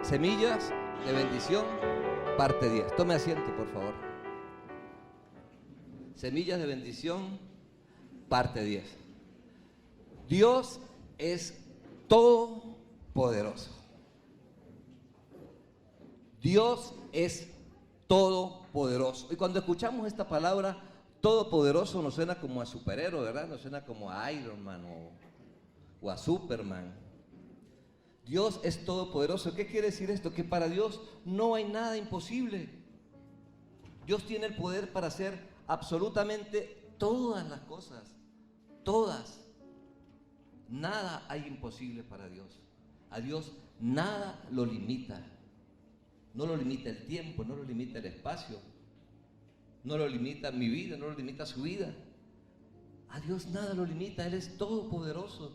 Semillas de bendición, parte 10. Tome asiento, por favor. Semillas de bendición, parte 10. Dios es todopoderoso. Dios es todopoderoso. Y cuando escuchamos esta palabra, todopoderoso, nos suena como a superhéroe, ¿verdad? Nos suena como a Iron Man o a Superman. Dios es todopoderoso. ¿Qué quiere decir esto? Que para Dios no hay nada imposible. Dios tiene el poder para hacer absolutamente todas las cosas. Todas. Nada hay imposible para Dios. A Dios nada lo limita. No lo limita el tiempo, no lo limita el espacio. No lo limita mi vida, no lo limita su vida. A Dios nada lo limita. Él es todopoderoso.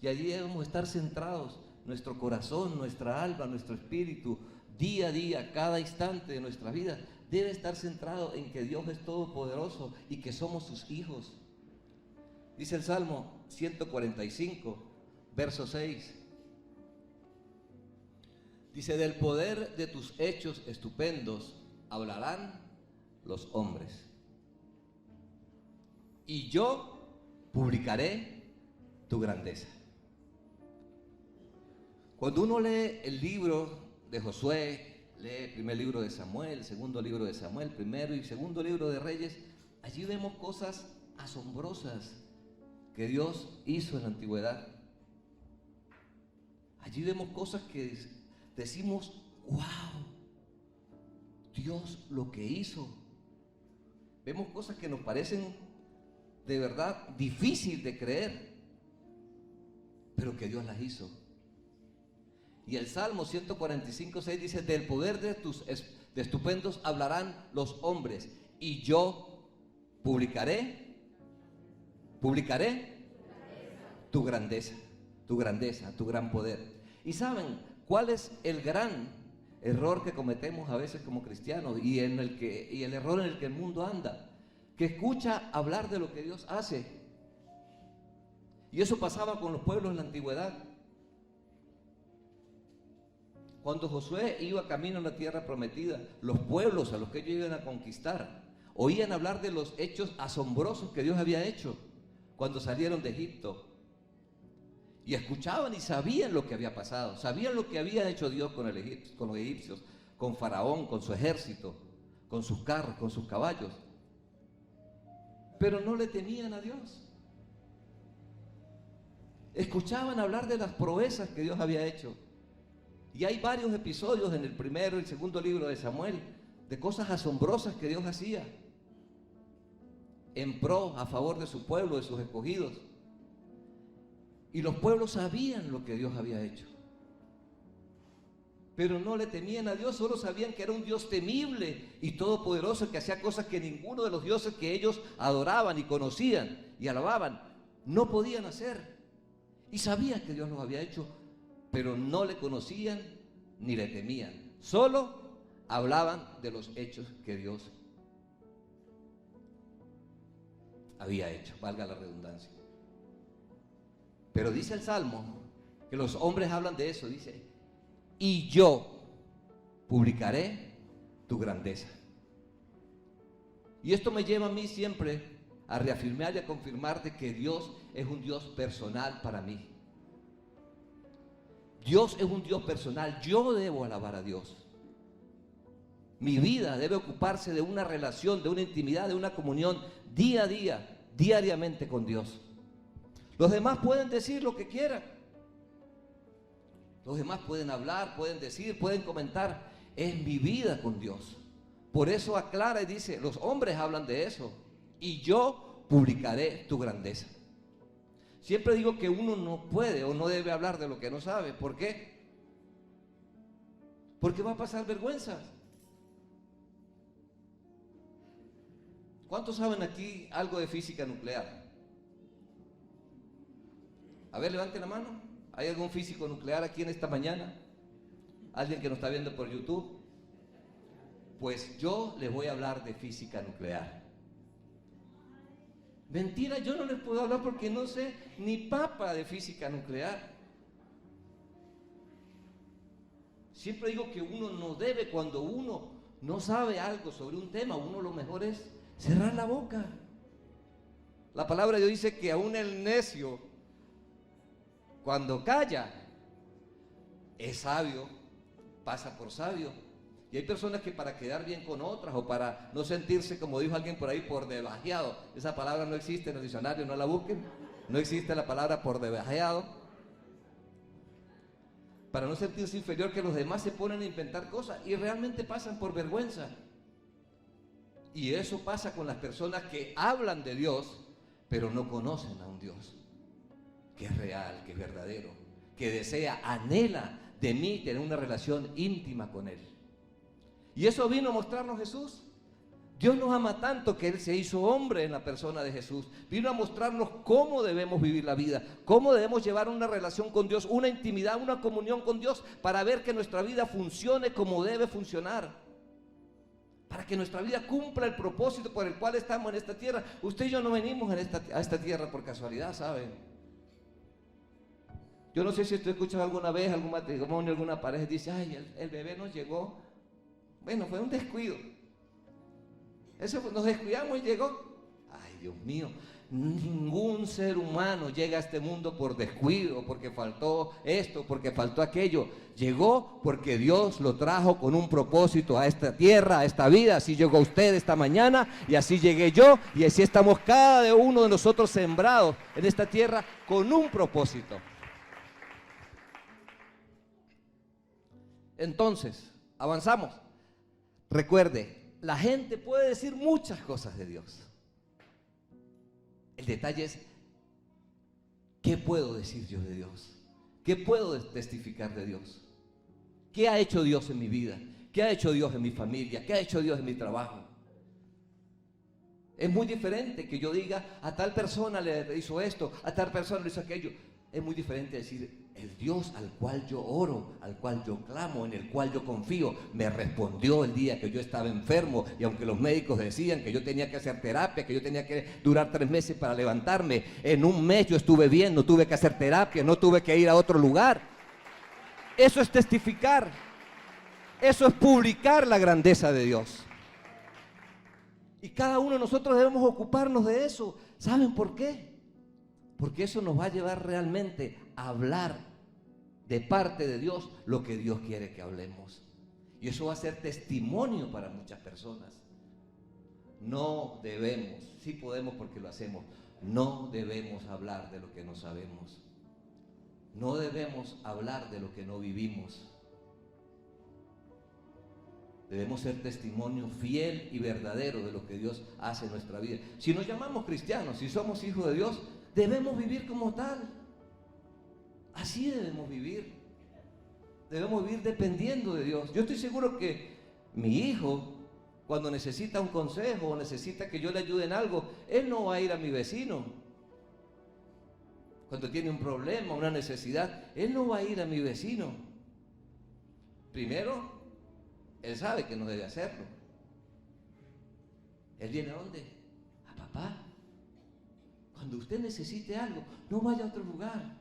Y allí debemos estar centrados. Nuestro corazón, nuestra alma, nuestro espíritu, día a día, cada instante de nuestra vida, debe estar centrado en que Dios es todopoderoso y que somos sus hijos. Dice el Salmo 145, verso 6. Dice: del poder de tus hechos estupendos hablarán los hombres, y yo publicaré tu grandeza. Cuando uno lee el libro de Josué, lee el primer libro de Samuel, el segundo libro de Samuel, primero y segundo libro de Reyes, allí vemos cosas asombrosas que Dios hizo en la antigüedad. Allí vemos cosas que decimos: wow, Dios lo que hizo. Vemos cosas que nos parecen de verdad difícil de creer, pero que Dios las hizo. Y el Salmo 145, 6 dice: del poder de tus estupendos hablarán los hombres, y yo publicaré tu grandeza, tu gran poder. ¿Y saben cuál es el gran error que cometemos a veces como cristianos y el error en el que el mundo anda? Que escucha hablar de lo que Dios hace. Y eso pasaba con los pueblos en la antigüedad. Cuando Josué iba camino a la tierra prometida, los pueblos a los que ellos iban a conquistar oían hablar de los hechos asombrosos que Dios había hecho cuando salieron de Egipto. Y escuchaban y sabían lo que había pasado, sabían lo que había hecho Dios con los egipcios, con Faraón, con su ejército, con sus carros, con sus caballos. Pero no le temían a Dios. Escuchaban hablar de las proezas que Dios había hecho. Y hay varios episodios en el primero y el segundo libro de Samuel de cosas asombrosas que Dios hacía en pro, a favor de su pueblo, de sus escogidos. Y los pueblos sabían lo que Dios había hecho, pero no le temían a Dios. Solo sabían que era un Dios temible y todopoderoso, que hacía cosas que ninguno de los dioses que ellos adoraban y conocían y alababan no podían hacer. Y sabían que Dios los había hecho, pero no le conocían ni le temían. Solo hablaban de los hechos que Dios había hecho, valga la redundancia. Pero dice el Salmo que los hombres hablan de eso, dice: y yo publicaré tu grandeza. Y esto me lleva a mí siempre a reafirmar y a confirmar de que Dios es un Dios personal para mí. Dios es un Dios personal. Yo debo alabar a Dios. Mi vida debe ocuparse de una relación, de una intimidad, de una comunión día a día, diariamente con Dios. Los demás pueden decir lo que quieran. Los demás pueden hablar, pueden decir, pueden comentar. Es mi vida con Dios. Por eso aclara y dice: los hombres hablan de eso, y yo publicaré tu grandeza. Siempre digo que uno no puede o no debe hablar de lo que no sabe. ¿Por qué? Porque va a pasar vergüenza. ¿Cuántos saben aquí algo de física nuclear? A ver, levanten la mano. ¿Hay algún físico nuclear aquí en esta mañana? ¿Alguien que nos está viendo por YouTube? Pues yo les voy a hablar de física nuclear. Mentira, yo no les puedo hablar porque no sé ni papa de física nuclear. Siempre digo que uno no debe, cuando uno no sabe algo sobre un tema, uno lo mejor es cerrar la boca. La palabra de Dios dice que aún el necio, cuando calla, es sabio, pasa por sabio. Y hay personas que para quedar bien con otras o para no sentirse, como dijo alguien por ahí, por debajeado. Esa palabra no existe en el diccionario, no la busquen. No existe la palabra por debajeado. Para no sentirse inferior que los demás, se ponen a inventar cosas y realmente pasan por vergüenza. Y eso pasa con las personas que hablan de Dios, pero no conocen a un Dios que es real, que es verdadero, que desea, anhela de mí tener una relación íntima con Él. Y eso vino a mostrarnos Jesús. Dios nos ama tanto que Él se hizo hombre en la persona de Jesús. Vino a mostrarnos cómo debemos vivir la vida, cómo debemos llevar una relación con Dios, una intimidad, una comunión con Dios, para ver que nuestra vida funcione como debe funcionar, para que nuestra vida cumpla el propósito por el cual estamos en esta tierra. Usted y yo no venimos a esta tierra por casualidad, ¿saben? Yo no sé si usted escucha alguna vez algún matrimonio, alguna pareja dice: ay, el bebé nos llegó. Bueno, fue un descuido. Eso, nos descuidamos y llegó. Ay, Dios mío, ningún ser humano llega a este mundo por descuido, porque faltó esto, porque faltó aquello. Llegó porque Dios lo trajo con un propósito a esta tierra, a esta vida. Así llegó usted esta mañana y así llegué yo, y así estamos cada uno de nosotros sembrados en esta tierra con un propósito. Entonces, avanzamos. Recuerde, la gente puede decir muchas cosas de Dios. El detalle es, ¿qué puedo decir yo de Dios? ¿Qué puedo testificar de Dios? ¿Qué ha hecho Dios en mi vida? ¿Qué ha hecho Dios en mi familia? ¿Qué ha hecho Dios en mi trabajo? Es muy diferente que yo diga: a tal persona le hizo esto, a tal persona le hizo aquello. Es muy diferente decir: el Dios al cual yo oro, al cual yo clamo, en el cual yo confío, me respondió el día que yo estaba enfermo, y aunque los médicos decían que yo tenía que hacer terapia, que yo tenía que durar 3 meses para levantarme, en un mes yo estuve bien, no tuve que hacer terapia, no tuve que ir a otro lugar. Eso es testificar, eso es publicar la grandeza de Dios. Y cada uno de nosotros debemos ocuparnos de eso. ¿Saben por qué? Porque eso nos va a llevar realmente a hablar de parte de Dios lo que Dios quiere que hablemos. Y eso va a ser testimonio para muchas personas. No debemos, sí podemos porque lo hacemos, no debemos hablar de lo que no sabemos. No debemos hablar de lo que no vivimos. Debemos ser testimonio fiel y verdadero de lo que Dios hace en nuestra vida. Si nos llamamos cristianos, si somos hijos de Dios, debemos vivir como tal. Así debemos vivir. Debemos vivir dependiendo de Dios. Yo estoy seguro que mi hijo, cuando necesita un consejo o necesita que yo le ayude en algo, él no va a ir a mi vecino. Cuando tiene un problema, una necesidad, él no va a ir a mi vecino. Primero, él sabe que no debe hacerlo. Él viene ¿a dónde? A papá. Cuando usted necesite algo, no vaya a otro lugar.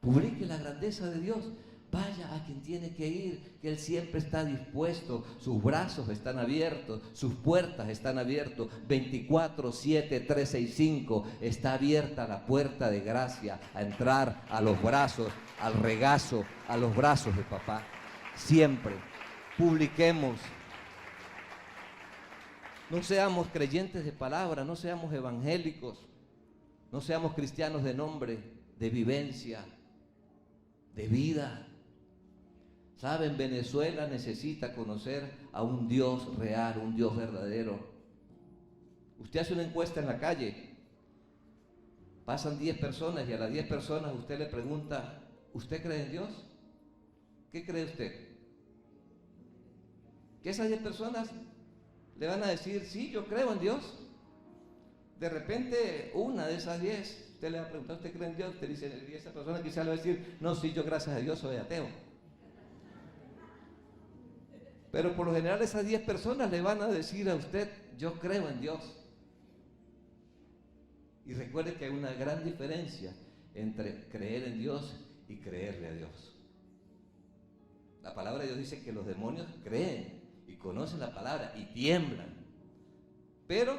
Publique la grandeza de Dios. Vaya a quien tiene que ir, que Él siempre está dispuesto. Sus brazos están abiertos, sus puertas están abiertas. 24/7, 365, está abierta la puerta de gracia a entrar a los brazos, al regazo, a los brazos de papá. Siempre. Publiquemos. No seamos creyentes de palabra, no seamos evangélicos, no seamos cristianos de nombre, de vivencia, de vida. ¿Saben? Venezuela necesita conocer a un Dios real, un Dios verdadero. Usted hace una encuesta en la calle, pasan 10 personas y a las 10 personas usted le pregunta: ¿usted cree en Dios? ¿Qué cree usted? Que esas 10 personas le van a decir: sí, yo creo en Dios. De repente, una de esas 10, usted le va a preguntar: ¿usted cree en Dios? Usted dice, y esa persona quizá le va a decir: no, sí, yo gracias a Dios soy ateo. Pero por lo general esas 10 personas le van a decir a usted: yo creo en Dios. Y recuerde que hay una gran diferencia entre creer en Dios y creerle a Dios. La palabra de Dios dice que los demonios creen y conocen la palabra y tiemblan, pero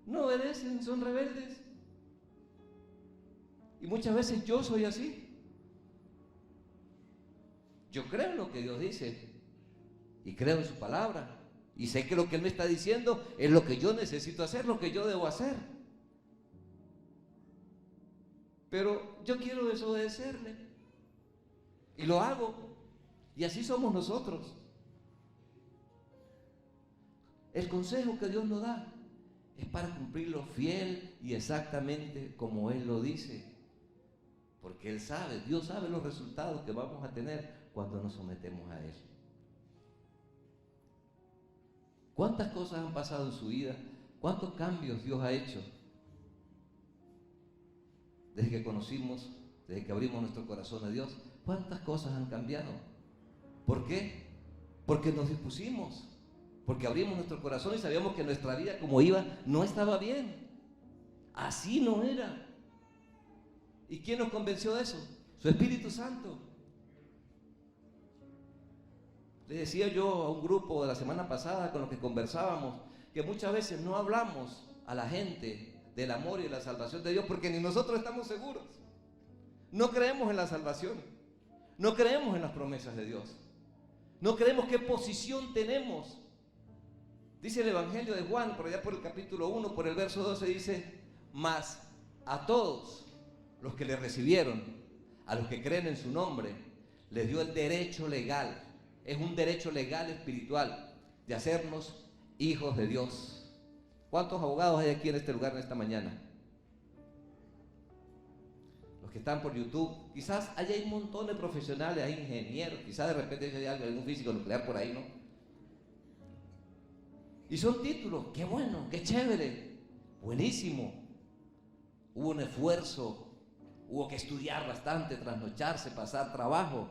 no obedecen, son rebeldes. Y muchas veces yo soy así. Yo creo en lo que Dios dice y creo en su palabra y sé que lo que Él me está diciendo es lo que yo necesito hacer, lo que yo debo hacer. Pero yo quiero desobedecerle y lo hago, y así somos nosotros. El consejo que Dios nos da es para cumplirlo fiel y exactamente como Él lo dice, porque Él sabe, Dios sabe los resultados que vamos a tener cuando nos sometemos a Él. ¿Cuántas cosas han pasado en su vida? ¿Cuántos cambios Dios ha hecho? Desde que conocimos, desde que abrimos nuestro corazón a Dios, ¿cuántas cosas han cambiado? ¿Por qué? Porque nos dispusimos, porque abrimos nuestro corazón y sabíamos que nuestra vida como iba no estaba bien. Así no era. ¿Y quién nos convenció de eso? Su Espíritu Santo. Les decía yo a un grupo de la semana pasada con los que conversábamos que muchas veces no hablamos a la gente del amor y de la salvación de Dios porque ni nosotros estamos seguros. No creemos en la salvación, no creemos en las promesas de Dios, no creemos qué posición tenemos. Dice el Evangelio de Juan, por allá por el capítulo 1, por el verso 12, dice: mas a todos los que le recibieron, a los que creen en su nombre, les dio el derecho legal, es un derecho legal espiritual, de hacernos hijos de Dios. ¿Cuántos abogados hay aquí en este lugar en esta mañana? Los que están por YouTube, quizás hay un montón de profesionales, hay ingenieros, quizás de repente hay algún físico nuclear por ahí, ¿no? Y son títulos, qué bueno, qué chévere, buenísimo. Hubo un esfuerzo, hubo que estudiar bastante, trasnocharse, pasar trabajo,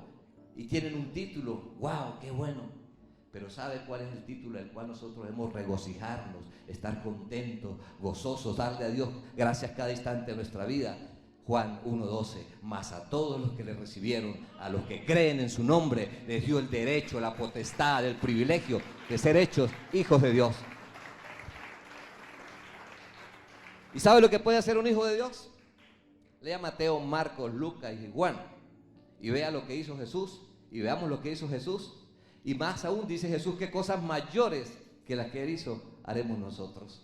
y tienen un título, wow, qué bueno. Pero ¿sabe cuál es el título al cual nosotros debemos regocijarnos, estar contentos, gozosos, darle a Dios gracias cada instante de nuestra vida? Juan 1:12, mas a todos los que le recibieron, a los que creen en su nombre, les dio el derecho, la potestad, el privilegio de ser hechos hijos de Dios. ¿Y sabe lo que puede hacer un hijo de Dios? Lea Mateo, Marcos, Lucas y Juan y vea lo que hizo Jesús, y veamos lo que hizo Jesús. Y más aún dice Jesús que cosas mayores que las que Él hizo haremos nosotros.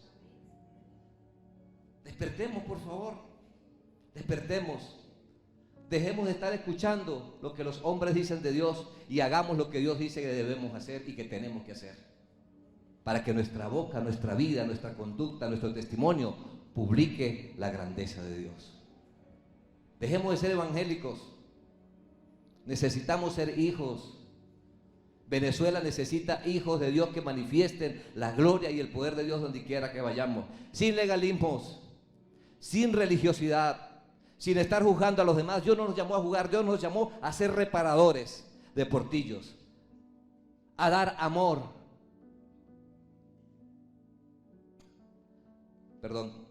Despertemos, por favor. Despertemos. Dejemos de estar escuchando lo que los hombres dicen de Dios y hagamos lo que Dios dice que debemos hacer y que tenemos que hacer. Para que nuestra boca, nuestra vida, nuestra conducta, nuestro testimonio publique la grandeza de Dios. Dejemos de ser evangélicos. Necesitamos ser hijos. Venezuela necesita hijos de Dios que manifiesten la gloria y el poder de Dios donde quiera que vayamos, sin legalismos, sin religiosidad, sin estar juzgando a los demás. Dios no nos llamó a jugar, Dios nos llamó a ser reparadores de portillos, a dar amor. Perdón.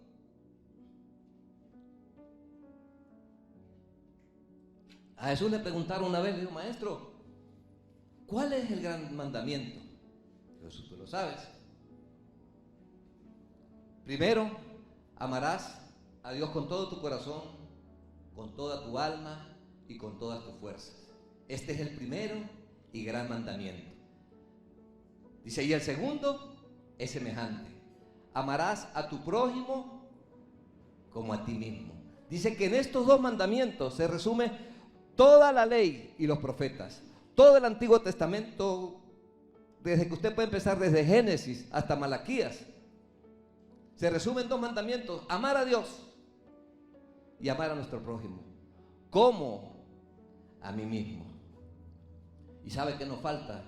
A Jesús le preguntaron una vez, le dijo: maestro, ¿cuál es el gran mandamiento? Jesús, tú lo sabes. Primero, amarás a Dios con todo tu corazón, con toda tu alma y con todas tus fuerzas. Este es el primero y gran mandamiento. Dice, y el segundo es semejante: amarás a tu prójimo como a ti mismo. Dice que en estos dos mandamientos se resume toda la ley y los profetas. Todo el Antiguo Testamento, desde que usted puede empezar desde Génesis hasta Malaquías, se resume en dos mandamientos: amar a Dios y amar a nuestro prójimo como a mí mismo. ¿Y sabe qué nos falta?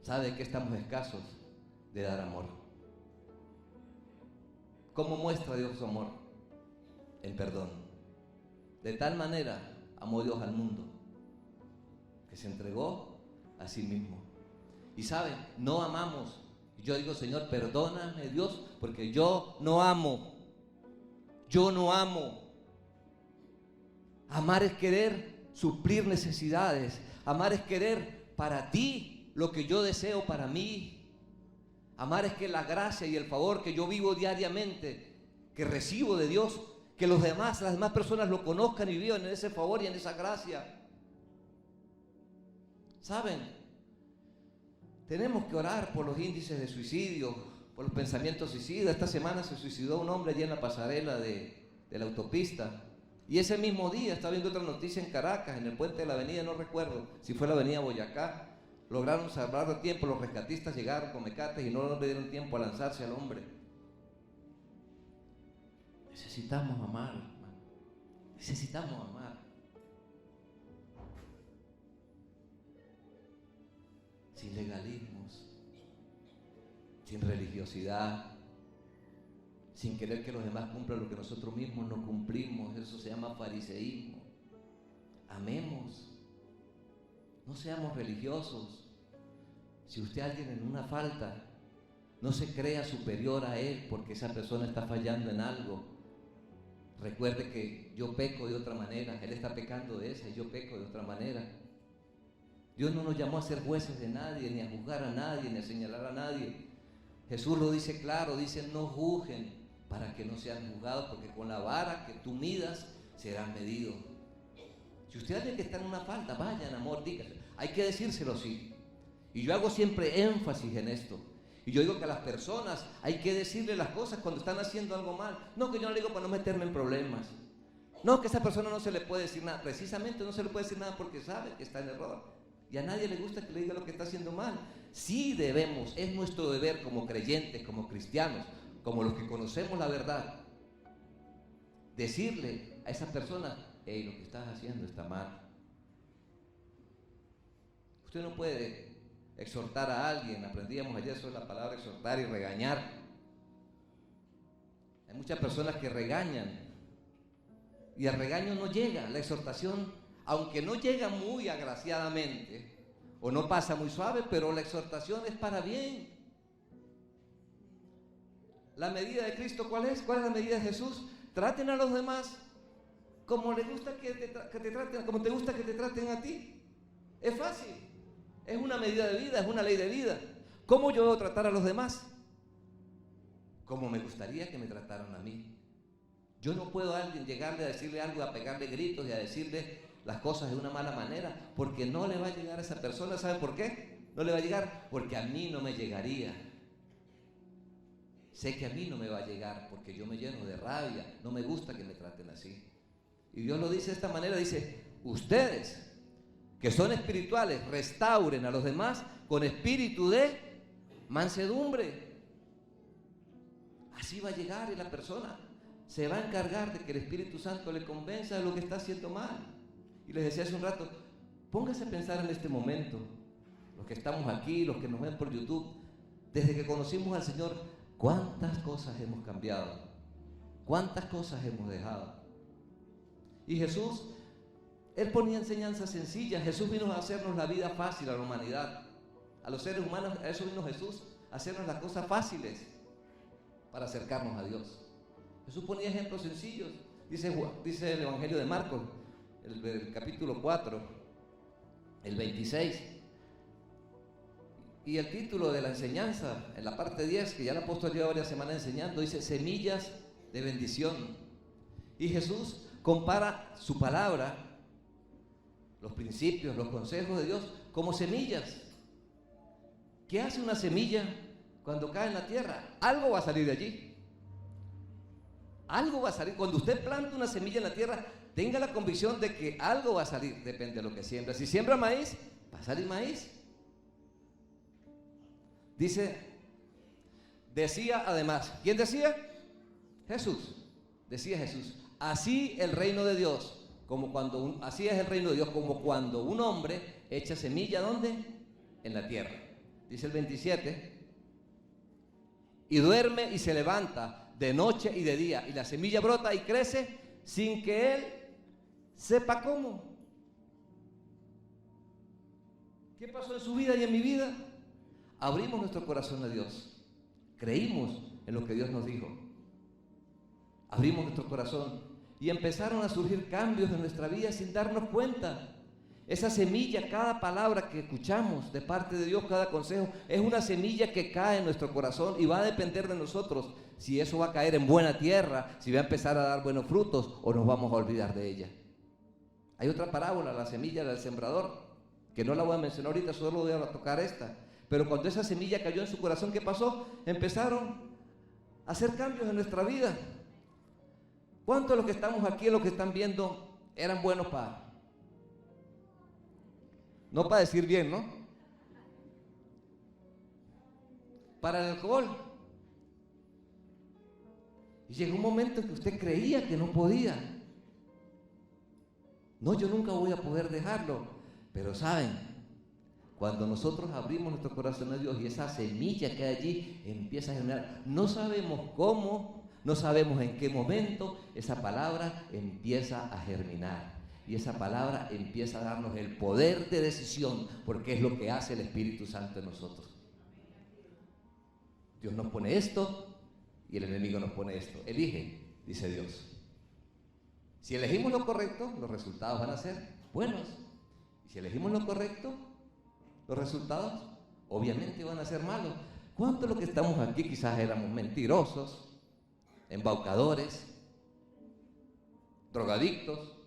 ¿Sabe que estamos escasos de dar amor? ¿Cómo muestra Dios su amor? En perdón. De tal manera amó Dios al mundo que se entregó a sí mismo. Y saben, no amamos. Yo digo, Señor, perdóname, Dios, porque yo no amo. Yo no amo. Amar es querer suplir necesidades. Amar es querer para ti lo que yo deseo para mí. Amar es que la gracia y el favor que yo vivo diariamente, que recibo de Dios, que las demás personas lo conozcan y vivan en ese favor y en esa gracia. ¿Saben? Tenemos que orar por los índices de suicidio, por los pensamientos suicidas. Esta semana se suicidó un hombre allí en la pasarela de la autopista. Y ese mismo día estaba viendo otra noticia en Caracas, en el puente de la avenida, no recuerdo si fue la avenida Boyacá. Lograron salvar a tiempo, los rescatistas llegaron con mecates y no le dieron tiempo a lanzarse al hombre. Necesitamos amar, hermano. Necesitamos amar. Sin legalismos, sin religiosidad, sin querer que los demás cumplan lo que nosotros mismos no cumplimos. Eso se llama fariseísmo. Amemos. No seamos religiosos. Si usted alguien en una falta, no se crea superior a él porque esa persona está fallando en algo. Recuerde que yo peco de otra manera, él está pecando de esa y yo peco de otra manera. Dios no nos llamó a ser jueces de nadie, ni a juzgar a nadie, ni a señalar a nadie. Jesús lo dice claro, dice: no juzguen para que no sean juzgados, porque con la vara que tú midas serán medidos. Si usted alguien que está en una falta, vayan, amor, dígase. Hay que decírselo, sí. Y yo hago siempre énfasis en esto. Y yo digo que a las personas hay que decirle las cosas cuando están haciendo algo mal. No, que yo no le digo para no meterme en problemas. No, que a esa persona no se le puede decir nada. Precisamente no se le puede decir nada porque sabe que está en error. Y a nadie le gusta que le diga lo que está haciendo mal. Sí debemos, es nuestro deber como creyentes, como cristianos, como los que conocemos la verdad, decirle a esa persona: hey, lo que estás haciendo está mal. Usted no puede exhortar a alguien. Aprendíamos ayer sobre la palabra exhortar y regañar. Hay muchas personas que regañan y el regaño no llega. La exhortación, aunque no llega muy agraciadamente o no pasa muy suave, pero la exhortación es para bien. La medida de Cristo, ¿cuál es? ¿Cuál es la medida de Jesús? Traten a los demás como les gusta que te traten, como te gusta que te traten a ti. Es fácil. Es una medida de vida, es una ley de vida. ¿Cómo yo debo tratar a los demás? Como me gustaría que me trataran a mí. Yo no puedo a alguien llegarle a decirle algo, a pegarle gritos y a decirle las cosas de una mala manera, porque no le va a llegar a esa persona. ¿Sabe por qué? No le va a llegar porque a mí no me llegaría. Sé que a mí no me va a llegar porque yo me lleno de rabia. No me gusta que me traten así. Y Dios lo dice de esta manera, dice: ustedes que son espirituales, restauren a los demás con espíritu de mansedumbre. Así va a llegar y la persona se va a encargar de que el Espíritu Santo le convenza de lo que está haciendo mal. Y les decía hace un rato, póngase a pensar en este momento, los que estamos aquí, los que nos ven por YouTube, desde que conocimos al Señor, ¿cuántas cosas hemos cambiado? ¿Cuántas cosas hemos dejado? Y Jesús, Él ponía enseñanzas sencillas. Jesús vino a hacernos la vida fácil a la humanidad. A los seres humanos, a eso vino Jesús, a hacernos las cosas fáciles para acercarnos a Dios. Jesús ponía ejemplos sencillos. Dice el Evangelio de Marcos, el capítulo 4, el 26. Y el título de la enseñanza, en la parte 10, que ya el apóstol lleva varias semanas enseñando, dice: semillas de bendición. Y Jesús compara su palabra, los principios, los consejos de Dios, como semillas. ¿Qué hace una semilla cuando cae en la tierra? Algo va a salir de allí. Algo va a salir. Cuando usted planta una semilla en la tierra, tenga la convicción de que algo va a salir. Depende de lo que siembra. Si siembra maíz, va a salir maíz. Decía además, ¿quién decía? Jesús. Decía Jesús: así el reino de Dios, así es el reino de Dios, como cuando un hombre echa semilla, ¿dónde? En la tierra. Dice el 27, y duerme y se levanta de noche y de día, y la semilla brota y crece sin que él sepa cómo. ¿Qué pasó en su vida y en mi vida? Abrimos nuestro corazón a Dios, creímos en lo que Dios nos dijo, abrimos nuestro corazón y empezaron a surgir cambios en nuestra vida sin darnos cuenta. Esa semilla, cada palabra que escuchamos de parte de Dios, cada consejo, es una semilla que cae en nuestro corazón y va a depender de nosotros si eso va a caer en buena tierra, si va a empezar a dar buenos frutos o nos vamos a olvidar de ella. Hay otra parábola, la semilla del sembrador, que no la voy a mencionar ahorita, solo voy a tocar esta. Pero cuando esa semilla cayó en su corazón, ¿qué pasó? Empezaron a hacer cambios en nuestra vida. ¿Cuántos de los que estamos aquí, los que están viendo, eran buenos para? No para decir bien, ¿no? Para el alcohol. Y llegó un momento en que usted creía que no podía. No, yo nunca voy a poder dejarlo. Pero ¿saben? Cuando nosotros abrimos nuestro corazón a Dios y esa semilla que hay allí empieza a generar, no sabemos cómo, no sabemos en qué momento, esa palabra empieza a germinar. Y esa palabra empieza a darnos el poder de decisión, porque es lo que hace el Espíritu Santo en nosotros. Dios nos pone esto y el enemigo nos pone esto. Elige, dice Dios. Si elegimos lo correcto, los resultados van a ser buenos. Y si elegimos lo correcto, los resultados obviamente van a ser malos. ¿Cuántos de los que estamos aquí quizás éramos mentirosos, embaucadores, drogadictos?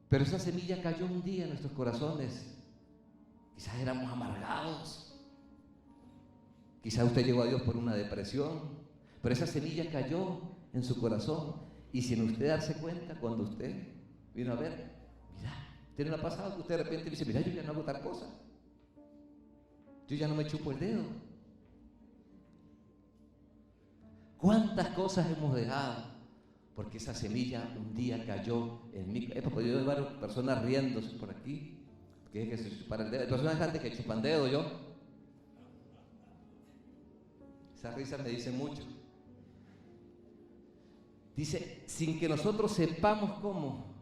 Pero esa semilla cayó un día en nuestros corazones. Quizás éramos amargados. Quizás usted llegó a Dios por una depresión. Pero esa semilla cayó en su corazón. Y sin usted darse cuenta, cuando usted vino a ver, mira, ¿tiene una pasada que usted de repente dice, mira, yo ya no hago tal cosa? Yo ya no me chupo el dedo. ¿Cuántas cosas hemos dejado? Porque esa semilla un día cayó en mí. Porque yo veo varias personas riéndose por aquí, que es que se chupan el dedo. Hay personas antes que chupan dedo, yo. Esa risa me dice mucho. Dice, sin que nosotros sepamos cómo,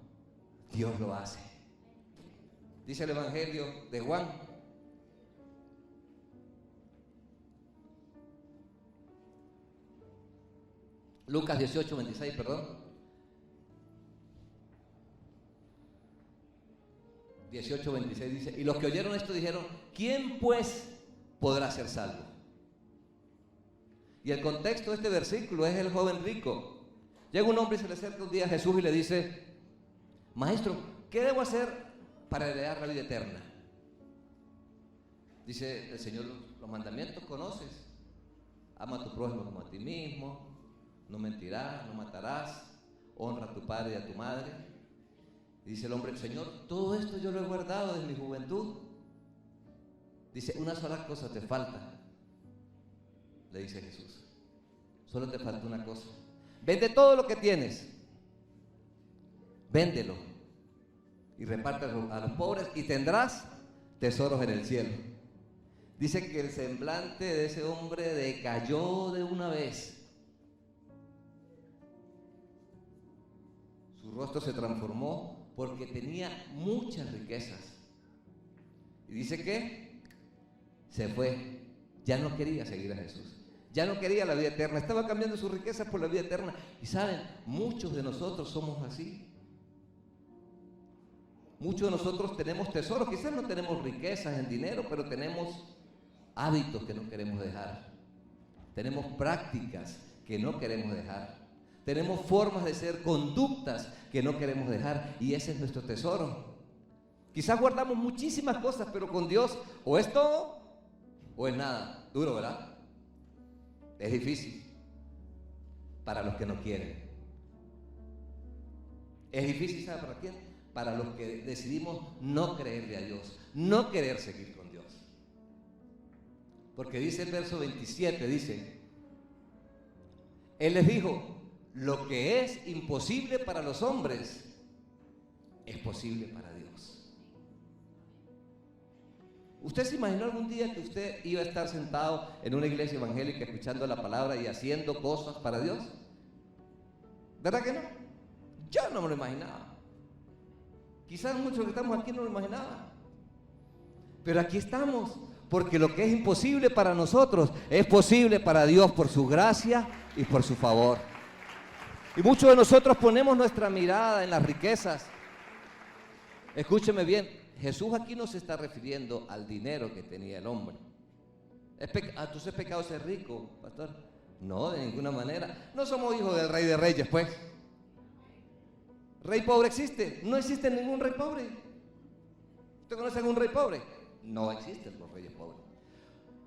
Dios lo hace. Dice el Evangelio de Juan. Lucas 18, 26, perdón. 18, 26 dice, y los que oyeron esto dijeron, ¿quién pues podrá ser salvo? Y el contexto de este versículo es el joven rico. Llega un hombre y se le acerca un día a Jesús y le dice, maestro, ¿qué debo hacer para heredar la vida eterna? Dice el Señor, los mandamientos conoces. Ama a tu prójimo como a ti mismo. No mentirás, no matarás, honra a tu padre y a tu madre. Y dice el hombre, Señor, todo esto yo lo he guardado desde mi juventud. Dice, una sola cosa te falta, le dice Jesús. Solo te falta una cosa. Vende todo lo que tienes, véndelo y repártelo a los pobres y tendrás tesoros en el cielo. Dice que el semblante de ese hombre decayó de una vez. Su rostro se transformó porque tenía muchas riquezas. Y dice que se fue. Ya no quería seguir a Jesús. Ya no quería la vida eterna. Estaba cambiando sus riquezas por la vida eterna. Y saben, muchos de nosotros somos así. Muchos de nosotros tenemos tesoros. Quizás no tenemos riquezas en dinero, pero tenemos hábitos que no queremos dejar. Tenemos prácticas que no queremos dejar. Tenemos formas de ser, conductas que no queremos dejar, y ese es nuestro tesoro. Quizás guardamos muchísimas cosas, pero con Dios o es todo o es nada. Duro, ¿verdad? Es difícil para los que no quieren. Es difícil, ¿sabe para quién? Para los que decidimos no creerle a Dios, no querer seguir con Dios. Porque dice el verso 27, dice, Él les dijo, lo que es imposible para los hombres es posible para Dios. ¿Usted se imaginó algún día que usted iba a estar sentado en una iglesia evangélica escuchando la palabra y haciendo cosas para Dios? ¿Verdad que no? Yo no me lo imaginaba. Quizás muchos que estamos aquí no lo imaginaban. Pero aquí estamos, porque lo que es imposible para nosotros es posible para Dios por su gracia y por su favor. Y muchos de nosotros ponemos nuestra mirada en las riquezas, Escúcheme bien, Jesús aquí no se está refiriendo al dinero que tenía el hombre. ¿Entonces es pecado ser rico, pastor? No, de ninguna manera. No somos hijos del Rey de Reyes, pues. ¿Rey pobre existe? No existe ningún rey pobre. ¿Usted conoce algún rey pobre? No existen los reyes pobres.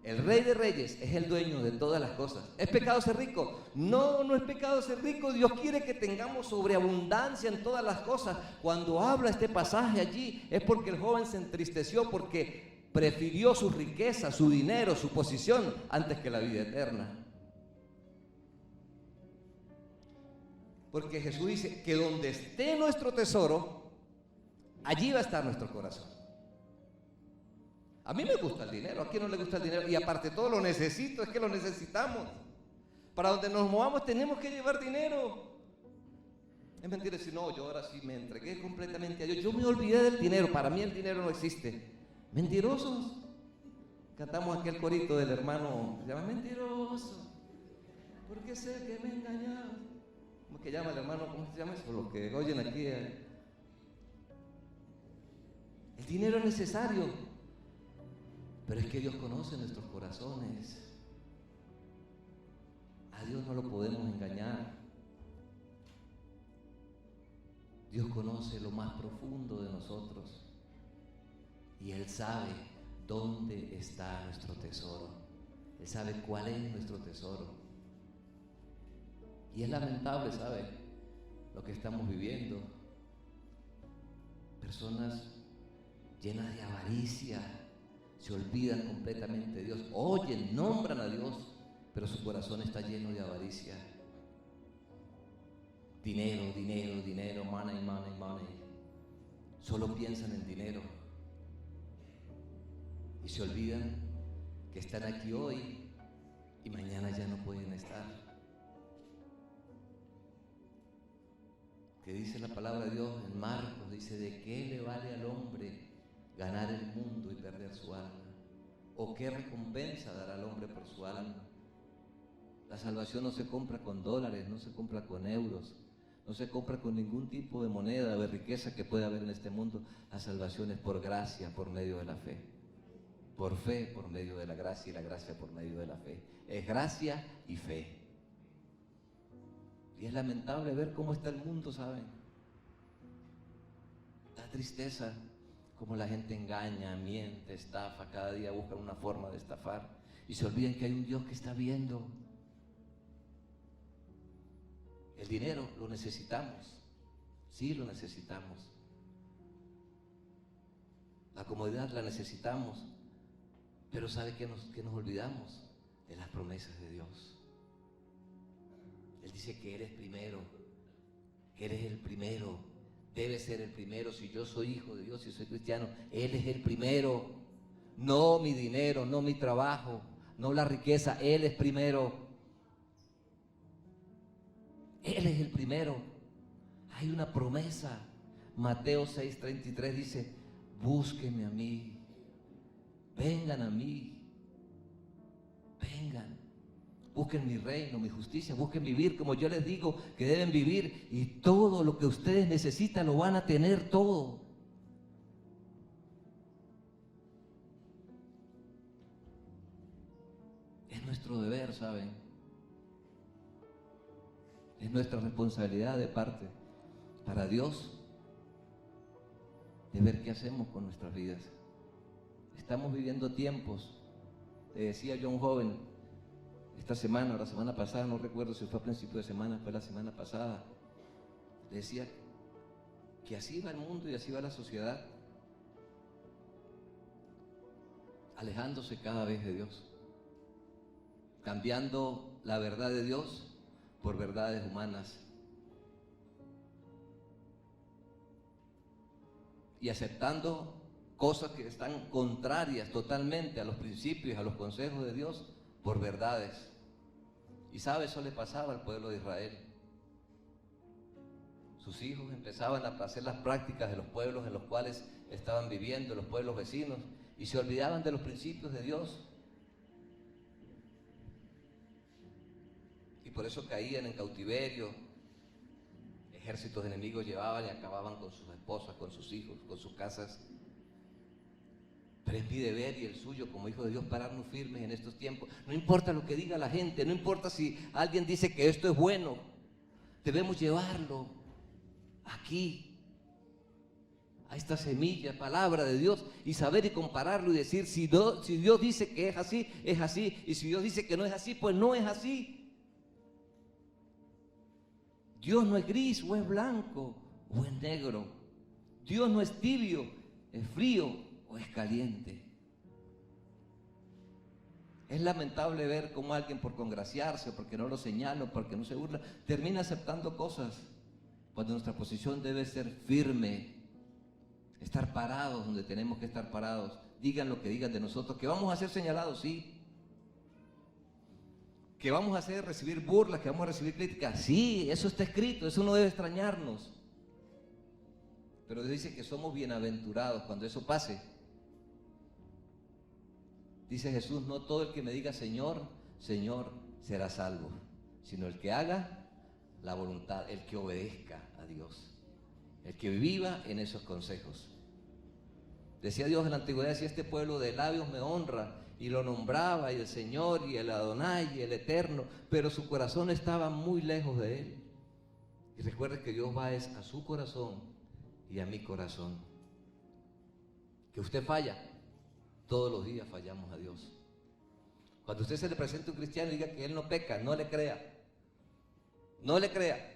El Rey de Reyes es el dueño de todas las cosas. ¿Es pecado ser rico? No, no es pecado ser rico. Dios quiere que tengamos sobreabundancia en todas las cosas. Cuando habla este pasaje allí es porque el joven se entristeció porque prefirió su riqueza, su dinero, su posición antes que la vida eterna. Porque Jesús dice que donde esté nuestro tesoro, allí va a estar nuestro corazón. A mí me gusta el dinero, ¿a quién no le gusta el dinero? Y aparte de todo lo necesito, es que lo necesitamos. Para donde nos movamos tenemos que llevar dinero. Es mentira decir, no, yo ahora sí me entregué completamente a Dios. Yo me olvidé del dinero, para mí el dinero no existe. Mentirosos. Cantamos aquel corito del hermano, se llama mentiroso, porque sé que me engañaba. ¿Cómo que llama el hermano? ¿Cómo se llama eso? Los que oyen aquí. El dinero es necesario. Pero es que Dios conoce nuestros corazones. A Dios no lo podemos engañar. Dios conoce lo más profundo de nosotros. Y Él sabe dónde está nuestro tesoro. Él sabe cuál es nuestro tesoro. Y es lamentable, ¿sabe? Lo que estamos viviendo. Personas llenas de avaricia. Se olvidan completamente de Dios, oyen, nombran a Dios, pero su corazón está lleno de avaricia. Dinero, dinero, dinero, money, money, money. Solo piensan en dinero. Y se olvidan que están aquí hoy y mañana ya no pueden estar. Que dice la palabra de Dios en Marcos, dice, ¿de qué le vale al hombre ganar el mundo y perder su alma? ¿O qué recompensa dará al hombre por su alma? La salvación no se compra con dólares, no se compra con euros, no se compra con ningún tipo de moneda o de riqueza que pueda haber en este mundo. La salvación es por gracia, por medio de la fe. Por fe, por medio de la gracia, y la gracia por medio de la fe. Es gracia y fe. Y es lamentable ver cómo está el mundo, ¿saben? Da tristeza cómo la gente engaña, miente, estafa, cada día busca una forma de estafar y se olvidan que hay un Dios que está viendo. El dinero lo necesitamos, sí lo necesitamos. La comodidad la necesitamos, pero ¿sabe qué nos olvidamos? De las promesas de Dios. Él dice que eres primero, que eres el primero. Debe ser el primero. Si yo soy hijo de Dios, si soy cristiano, Él es el primero. No mi dinero, no mi trabajo, no la riqueza. Él es primero. Él es el primero. Hay una promesa. Mateo 6:33 dice, búsquenme a mí, vengan a mí, vengan. Busquen mi reino, mi justicia, busquen vivir como yo les digo que deben vivir, y todo lo que ustedes necesitan lo van a tener todo. Es nuestro deber, ¿saben? Es nuestra responsabilidad de parte para Dios de ver qué hacemos con nuestras vidas. Estamos viviendo tiempos, le decía yo a un joven, esta semana o la semana pasada, no recuerdo si fue a principio de semana, fue la semana pasada, le decía que así va el mundo y así va la sociedad, alejándose cada vez de Dios, cambiando la verdad de Dios por verdades humanas y aceptando cosas que están contrarias totalmente a los principios, a los consejos de Dios, por verdades. Y sabe, eso le pasaba al pueblo de Israel. Sus hijos empezaban a hacer las prácticas de los pueblos en los cuales estaban viviendo, los pueblos vecinos, y se olvidaban de los principios de Dios. Y por eso caían en cautiverio, ejércitos enemigos llevaban y acababan con sus esposas, con sus hijos, con sus casas. Pero es mi deber y el suyo como hijo de Dios pararnos firmes en estos tiempos. No importa lo que diga la gente, no importa si alguien dice que esto es bueno, debemos llevarlo aquí, a esta semilla, palabra de Dios, y saber y compararlo y decir, si Dios dice que es así, y si Dios dice que no es así, pues no es así. Dios no es gris o es blanco o es negro. Dios no es tibio, es frío o es caliente. Es lamentable ver cómo alguien por congraciarse o porque no lo señala o porque no se burla, termina aceptando cosas, cuando nuestra posición debe ser firme, estar parados donde tenemos que estar parados. Digan lo que digan de nosotros, que vamos a ser señalados, sí. Que vamos a hacer recibir burlas, que vamos a recibir críticas, sí, eso está escrito, eso no debe extrañarnos. Pero Dios dice que somos bienaventurados cuando eso pase. Dice Jesús, no todo el que me diga Señor, Señor será salvo, sino el que haga la voluntad, el que obedezca a Dios, el que viva en esos consejos. Decía Dios en la antigüedad, si este pueblo de labios me honra, y lo nombraba, y el Señor, y el Adonai, y el Eterno, pero su corazón estaba muy lejos de Él. Y recuerde que Dios va a su corazón y a mi corazón. Que usted falla, todos los días fallamos a Dios. Cuando usted se le presente a un cristiano y diga que él no peca, no le crea. No le crea.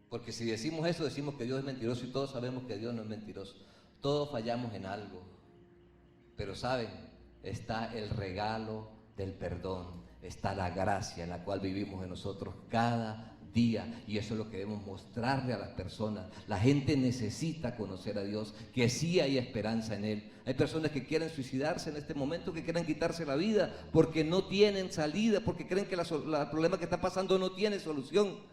Porque si decimos eso, decimos que Dios es mentiroso, y todos sabemos que Dios no es mentiroso. Todos fallamos en algo. Pero saben, está el regalo del perdón, está la gracia en la cual vivimos en nosotros cada día, y eso es lo que debemos mostrarle a las personas. La gente necesita conocer a Dios, que sí hay esperanza en Él. Hay personas que quieren suicidarse en este momento, que quieren quitarse la vida porque no tienen salida, porque creen que el problema que está pasando no tiene solución.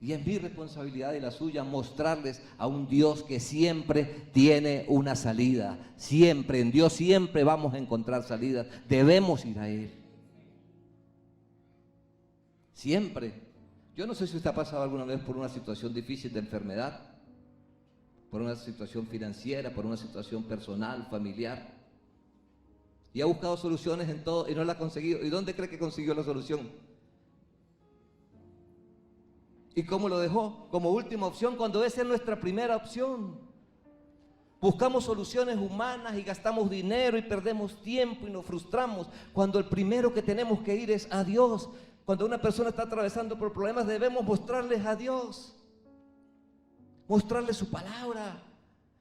Y es mi responsabilidad y la suya mostrarles a un Dios que siempre tiene una salida. Siempre, en Dios siempre vamos a encontrar salidas. Debemos ir a Él. Siempre. Yo no sé si usted ha pasado alguna vez por una situación difícil de enfermedad, por una situación financiera, por una situación personal, familiar, y ha buscado soluciones en todo y no la ha conseguido. ¿Y dónde cree que consiguió la solución? ¿Y cómo lo dejó? Como última opción, cuando esa es nuestra primera opción. Buscamos soluciones humanas y gastamos dinero y perdemos tiempo y nos frustramos, cuando el primero que tenemos que ir es a Dios. Cuando una persona está atravesando por problemas, debemos mostrarles a Dios, mostrarles su palabra,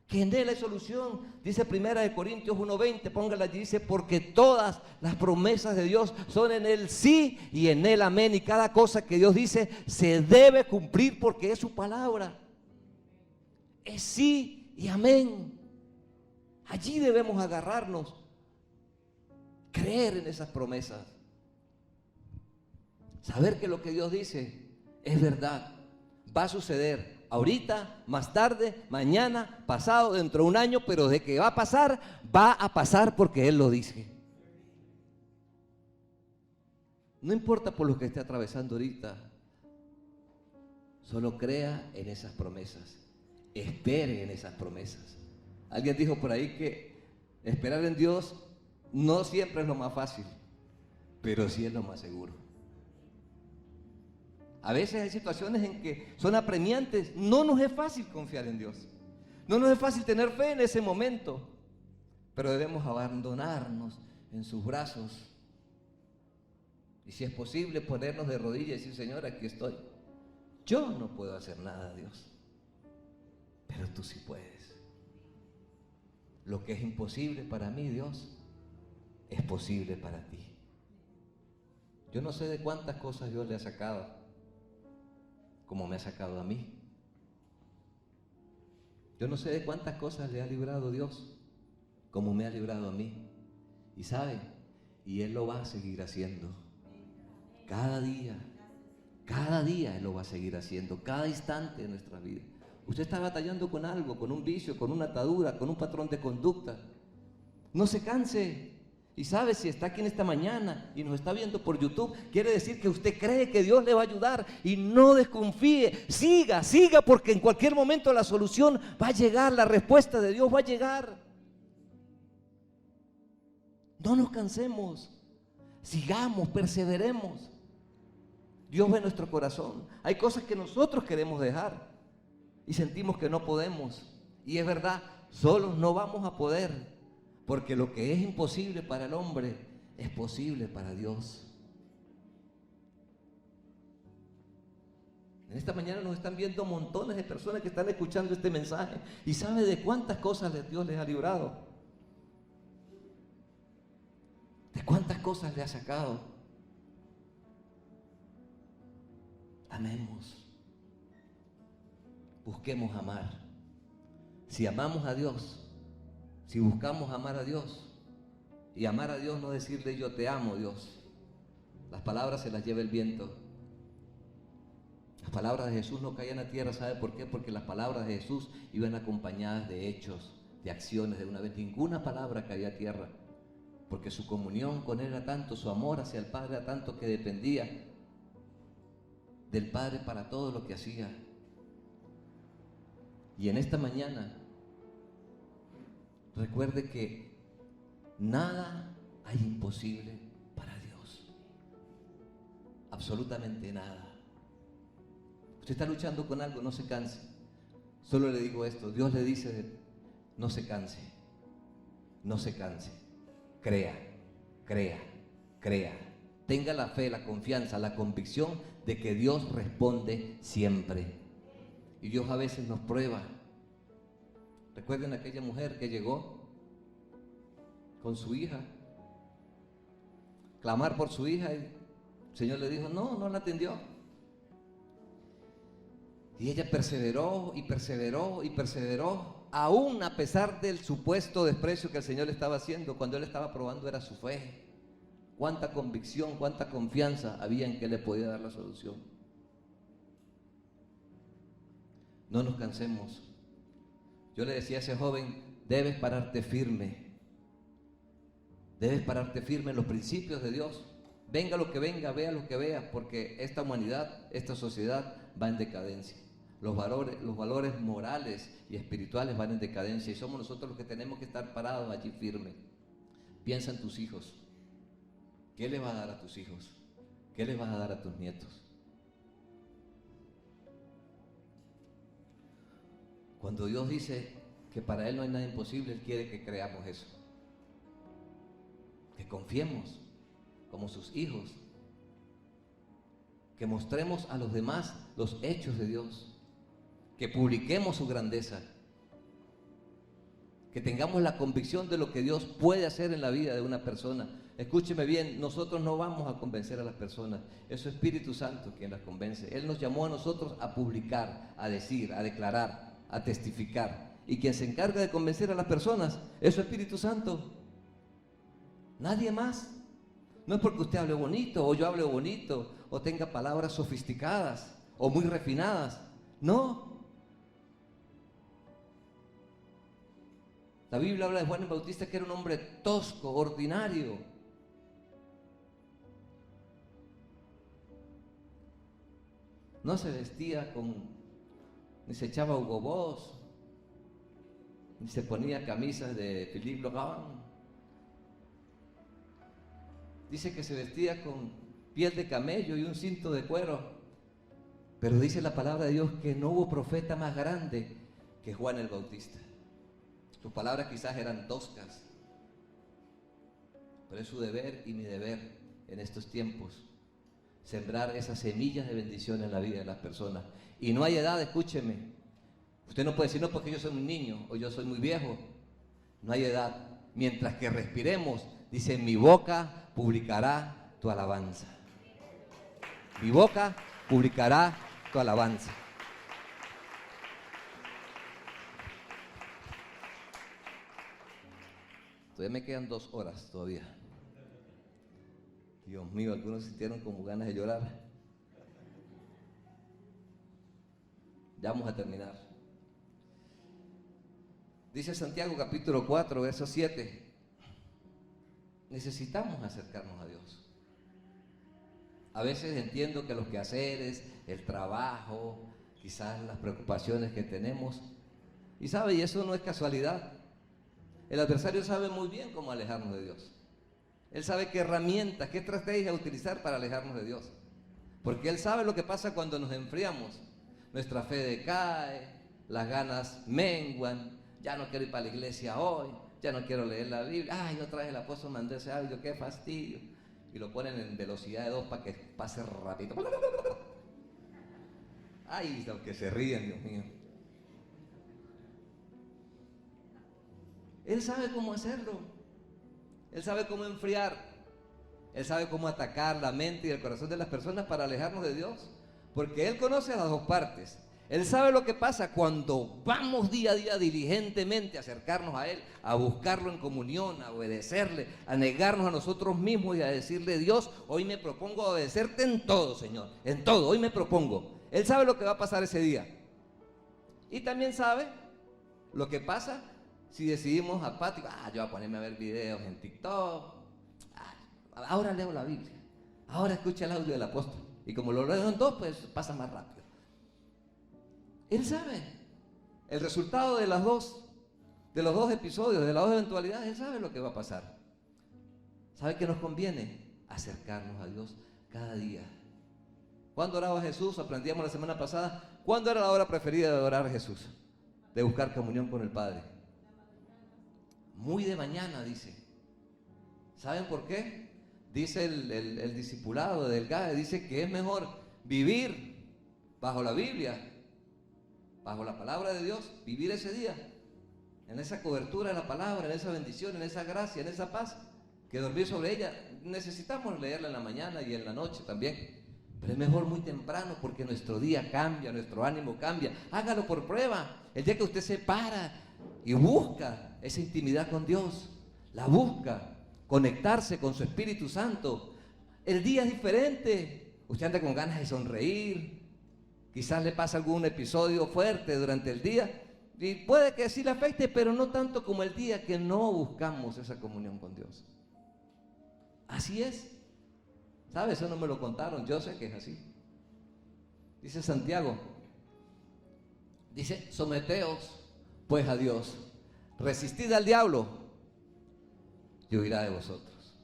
que en Él hay solución. Dice 1 Corintios 1:20, póngala allí, dice, porque todas las promesas de Dios son en Él sí y en Él amén, y cada cosa que Dios dice se debe cumplir porque es su palabra. Es sí y amén. Allí debemos agarrarnos, creer en esas promesas, saber que lo que Dios dice es verdad, va a suceder. Ahorita, más tarde, mañana, pasado, dentro de un año, pero de que va a pasar porque Él lo dice. No importa por lo que esté atravesando ahorita, solo crea en esas promesas, espere en esas promesas. Alguien dijo por ahí que esperar en Dios no siempre es lo más fácil, pero sí es lo más seguro. A veces hay situaciones en que son apremiantes, no nos es fácil confiar en Dios, no nos es fácil tener fe en ese momento, pero debemos abandonarnos en sus brazos y, si es posible, ponernos de rodillas y decir: Señor, aquí estoy. Yo no puedo hacer nada, Dios, pero tú sí puedes. Lo que es imposible para mí, Dios, es posible para ti. Yo no sé de cuántas cosas Dios le ha sacado, como me ha sacado a mí. Yo no sé de cuántas cosas le ha librado Dios, como me ha librado a mí. Y sabe, y Él lo va a seguir haciendo. Cada día Él lo va a seguir haciendo, cada instante de nuestra vida. Usted está batallando con algo, con un vicio, con una atadura, con un patrón de conducta. No se canse, Y sabe, si está aquí en esta mañana y nos está viendo por YouTube, quiere decir que usted cree que Dios le va a ayudar y no desconfíe. Siga, siga, porque en cualquier momento la solución va a llegar, la respuesta de Dios va a llegar. No nos cansemos, sigamos, perseveremos. Dios ve nuestro corazón. Hay cosas que nosotros queremos dejar y sentimos que no podemos. Y es verdad, solos no vamos a poder. Porque lo que es imposible para el hombre es posible para Dios. En esta mañana nos están viendo montones de personas que están escuchando este mensaje. ¿Y sabe de cuántas cosas Dios les ha librado? ¿De cuántas cosas le ha sacado? Amemos. Busquemos amar. Si amamos a Dios, si buscamos amar a Dios, y amar a Dios no decirle yo te amo, Dios. Las palabras se las lleva el viento. Las palabras de Jesús no caían a tierra, ¿sabe por qué? Porque las palabras de Jesús iban acompañadas de hechos, de acciones, de una vez. Ninguna palabra caía a tierra, porque su comunión con Él era tanto, su amor hacia el Padre era tanto que dependía del Padre para todo lo que hacía. Y en esta mañana, recuerde que nada hay imposible para Dios. Absolutamente nada. Usted está luchando con algo, no se canse. Solo le digo esto, Dios le dice, no se canse, no se canse. Crea, crea, crea. Tenga la fe, la confianza, la convicción de que Dios responde siempre. Y Dios a veces nos prueba. Recuerden aquella mujer que llegó con su hija, clamar por su hija, y el Señor le dijo, no la atendió. Y ella perseveró y perseveró y perseveró, aún a pesar del supuesto desprecio que el Señor le estaba haciendo. Cuando Él estaba probando era su fe. Cuánta convicción, cuánta confianza había en que Él le podía dar la solución. No nos cansemos. Yo le decía a ese joven, debes pararte firme. Debes pararte firme en los principios de Dios. Venga lo que venga, vea lo que vea, porque esta humanidad, esta sociedad va en decadencia. Los valores morales y espirituales van en decadencia y somos nosotros los que tenemos que estar parados allí firmes. Piensa en tus hijos. ¿Qué le vas a dar a tus hijos? ¿Qué les vas a dar a tus nietos? Cuando Dios dice que para Él no hay nada imposible, Él quiere que creamos eso. Que confiemos como sus hijos. Que mostremos a los demás los hechos de Dios. Que publiquemos su grandeza. Que tengamos la convicción de lo que Dios puede hacer en la vida de una persona. Escúcheme bien, nosotros no vamos a convencer a las personas. Es su Espíritu Santo quien las convence. Él nos llamó a nosotros a publicar, a decir, a declarar, a testificar. Y quien se encarga de convencer a las personas es su Espíritu Santo. Nadie más. No es porque usted hable bonito o yo hable bonito o tenga palabras sofisticadas o muy refinadas. No. La Biblia habla de Juan el Bautista, que era un hombre tosco, ordinario. No se vestía ni se echaba Hugo Boss, ni se ponía camisas de Philippe Laurent. Dice que se vestía con piel de camello y un cinto de cuero. Pero dice la palabra de Dios que no hubo profeta más grande que Juan el Bautista. Sus palabras quizás eran toscas, pero es su deber y mi deber en estos tiempos sembrar esas semillas de bendición en la vida de las personas. Y no hay edad, escúcheme. Usted no puede decir, no, porque yo soy un niño o yo soy muy viejo. No hay edad. Mientras que respiremos, dice, mi boca publicará tu alabanza. Mi boca publicará tu alabanza. Todavía me quedan 2 horas todavía. Dios mío, algunos sintieron como ganas de llorar. Ya vamos a terminar. Dice Santiago capítulo 4, verso 7. necesitamos acercarnos a Dios. A veces entiendo que los quehaceres, el trabajo, quizás las preocupaciones que tenemos, y sabe, y eso no es casualidad. El adversario sabe muy bien cómo alejarnos de Dios. Él sabe qué herramientas, qué estrategias utilizar para alejarnos de Dios. Porque Él sabe lo que pasa cuando nos enfriamos. Nuestra fe decae, las ganas menguan, ya no quiero ir para la iglesia hoy, ya no quiero leer la Biblia, ay, otra vez el apóstol mandó ese audio, qué fastidio. Y lo ponen en velocidad de 2 para que pase rápido. Ay, los que se ríen, Dios mío. Él sabe cómo hacerlo. Él sabe cómo enfriar. Él sabe cómo atacar la mente y el corazón de las personas para alejarnos de Dios. Porque Él conoce a las dos partes. Él sabe lo que pasa cuando vamos día a día diligentemente a acercarnos a Él, a buscarlo en comunión, a obedecerle, a negarnos a nosotros mismos y a decirle: Dios, hoy me propongo obedecerte en todo, Señor, en todo, hoy me propongo. Él sabe lo que va a pasar ese día. Y también sabe lo que pasa si decidimos apáticos: yo voy a ponerme a ver videos en TikTok, ahora leo la Biblia, ahora escucho el audio del apóstol. Y como lo leo en dos, pues pasa más rápido. Él sabe el resultado de los dos episodios, de las dos eventualidades. Él sabe lo que va a pasar. Sabe que nos conviene acercarnos a Dios cada día. ¿Cuándo oraba Jesús? Aprendíamos la semana pasada. ¿Cuándo era la hora preferida de orar a Jesús? De buscar comunión con el Padre. Muy de mañana, dice. ¿Saben por qué? Dice el discipulado del GAE, dice que es mejor vivir bajo la Biblia, bajo la palabra de Dios, vivir ese día, en esa cobertura de la palabra, en esa bendición, en esa gracia, en esa paz, que dormir sobre ella. Necesitamos leerla en la mañana y en la noche también, pero es mejor muy temprano, porque nuestro día cambia, nuestro ánimo cambia. Hágalo por prueba. El día que usted se para y busca esa intimidad con Dios, la busca, conectarse con su Espíritu Santo, el día es diferente. Usted anda con ganas de sonreír. Quizás le pasa algún episodio fuerte durante el día y puede que sí le afecte, pero no tanto como el día que no buscamos esa comunión con Dios. Así es. ¿Sabe? Eso no me lo contaron, yo sé que es así. Dice Santiago, dice: someteos pues a Dios, resistid al diablo y huirá de vosotros.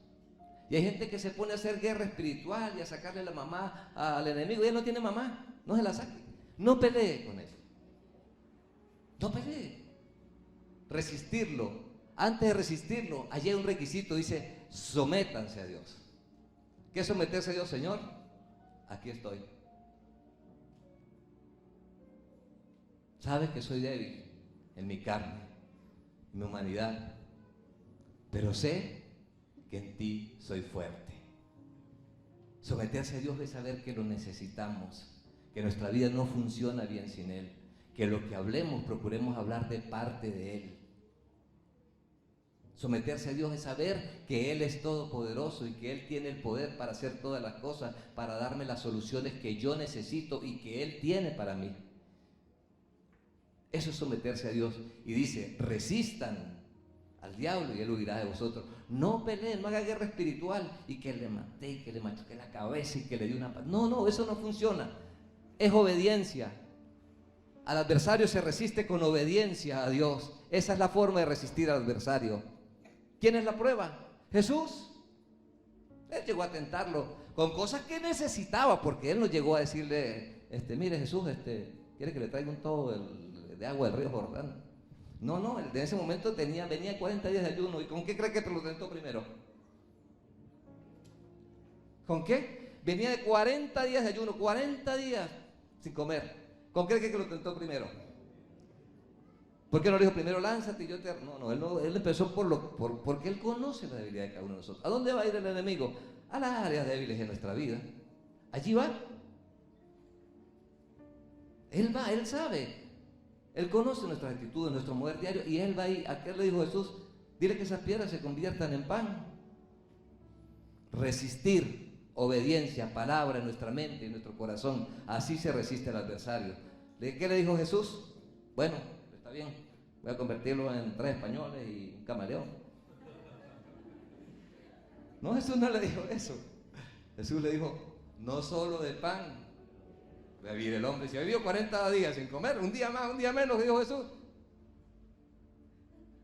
Y hay gente que se pone a hacer guerra espiritual y a sacarle la mamá al enemigo. Ella no tiene mamá, no se la saque. No pelee con él. No pelee. Resistirlo. Antes de resistirlo, allí hay un requisito, dice: sométanse a Dios. ¿Qué es someterse a Dios, Señor? Aquí estoy. Sabes que soy débil en mi carne, en mi humanidad, pero sé que en ti soy fuerte. Someterse a Dios es saber que lo necesitamos, que nuestra vida no funciona bien sin Él, que lo que hablemos procuremos hablar de parte de Él. Someterse a Dios es saber que Él es todopoderoso y que Él tiene el poder para hacer todas las cosas, para darme las soluciones que yo necesito y que Él tiene para mí. Eso es someterse a Dios. Y dice: resistan al diablo y él huirá de vosotros. No peleen, no haga guerra espiritual y que le maté y que le machuqué la cabeza y que le di una... No, eso no funciona. Es obediencia. Al adversario se resiste con obediencia a Dios. Esa es la forma de resistir al adversario. ¿Quién es la prueba? Jesús. Él llegó a tentarlo con cosas que necesitaba, porque él no llegó a decirle: mire Jesús, ¿quiere que le traiga un todo de agua del río Jordán? No, en ese momento venía 40 días de ayuno. ¿Y con qué cree que te lo tentó primero? ¿Con qué? Venía de 40 días de ayuno, 40 días sin comer. ¿Con qué cree que lo tentó primero? ¿Por qué no le dijo primero: lánzate y yo te... No, él empezó porque él conoce la debilidad de cada uno de nosotros. ¿A dónde va a ir el enemigo? A las áreas débiles de nuestra vida. Allí va. Él va, él sabe. Él conoce nuestras actitudes, nuestro mover diario, y él va ahí. ¿A qué le dijo Jesús? Dile que esas piedras se conviertan en pan. Resistir, obediencia, palabra en nuestra mente y en nuestro corazón. Así se resiste al adversario. ¿Qué le dijo Jesús? Bueno, está bien, voy a convertirlo en 3 españoles y un camaleón. No, Jesús no le dijo eso. Jesús le dijo, no solo de pan va a vivir el hombre. Si ha vivido 40 días sin comer, un día más, un día menos, dijo Jesús.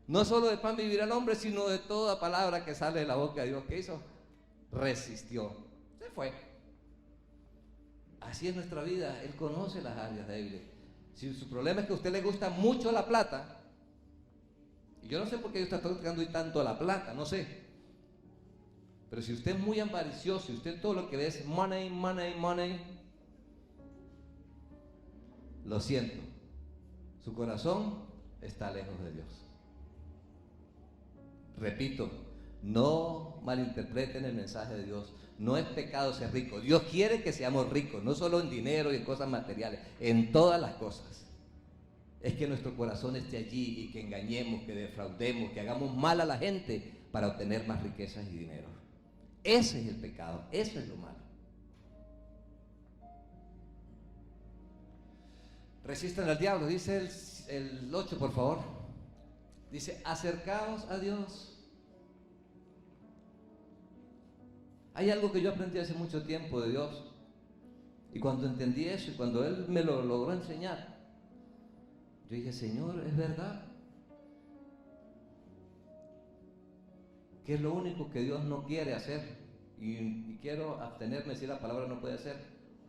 No solo de pan vivirá el hombre, sino de toda palabra que sale de la boca de Dios. ¿Qué hizo? Resistió. Se fue. Así es nuestra vida. Él conoce las áreas débiles. Si su problema es que a usted le gusta mucho la plata, y yo no sé por qué yo estoy tocando tanto la plata, no sé. Pero si usted es muy avaricioso, y usted todo lo que ve es money, money, money, lo siento, su corazón está lejos de Dios. Repito, no malinterpreten el mensaje de Dios. No es pecado ser rico. Dios quiere que seamos ricos, no solo en dinero y en cosas materiales, en todas las cosas. Es que nuestro corazón esté allí y que engañemos, que defraudemos, que hagamos mal a la gente para obtener más riquezas y dinero. Ese es el pecado, eso es lo malo. Resistan al diablo, dice el 8, por favor. Dice, acercaos a Dios. Hay algo que yo aprendí hace mucho tiempo de Dios. Y cuando entendí eso, y cuando Él me lo logró enseñar, yo dije, Señor, es verdad. Que es lo único que Dios no quiere hacer. Y quiero abstenerme si la palabra no puede hacer.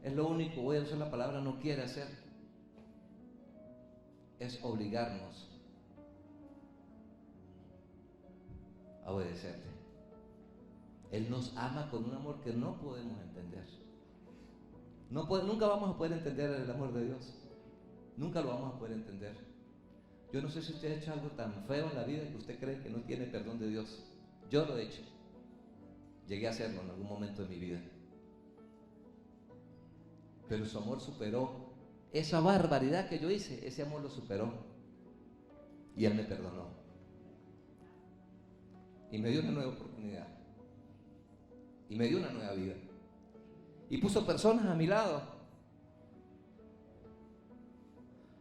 Es lo único, voy a usar la palabra no quiere hacer. Es obligarnos a obedecerle. Él nos ama con un amor que no podemos entender. Nunca vamos a poder entender el amor de Dios. Nunca lo vamos a poder entender. Yo no sé si usted ha hecho algo tan feo en la vida que usted cree que no tiene perdón de Dios. Yo lo he hecho. Llegué a hacerlo en algún momento de mi vida. Pero su amor superó esa barbaridad que yo hice. Ese amor lo superó. Y Él me perdonó. Y me dio una nueva oportunidad. Y me dio una nueva vida. Y puso personas a mi lado.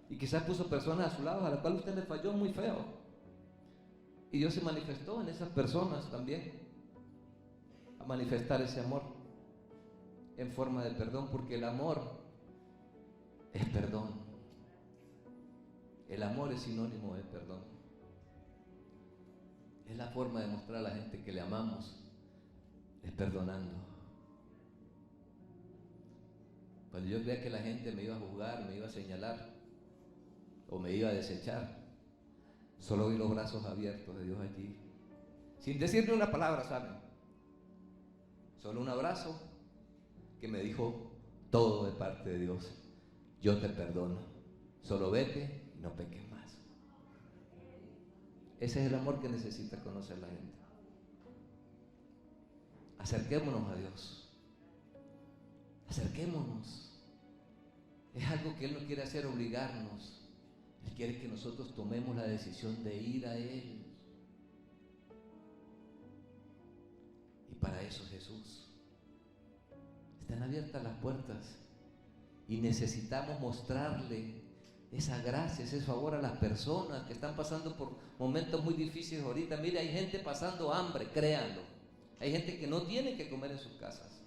Y quizás puso personas a su lado a las cuales usted le falló muy feo. Y Dios se manifestó en esas personas también. A manifestar ese amor en forma de perdón, porque el amor es perdón. El amor es sinónimo de perdón. Es la forma de mostrar a la gente que le amamos, es perdonando. Cuando yo creía que la gente me iba a juzgar, me iba a señalar o me iba a desechar, solo vi los brazos abiertos de Dios allí, sin decirle una palabra, ¿saben? Solo un abrazo que me dijo todo de parte de Dios. Yo te perdono, solo vete y no peques más. Ese es el amor que necesita conocer la gente. Acerquémonos a Dios. Acerquémonos. Es algo que Él no quiere hacer obligarnos. Él quiere que nosotros tomemos la decisión de ir a Él. Y para eso Jesús. Están abiertas las puertas. Y necesitamos mostrarle esa gracia, ese favor a las personas que están pasando por momentos muy difíciles ahorita. Mire, hay gente pasando hambre, créanlo. Hay gente que no tiene que comer en sus casas.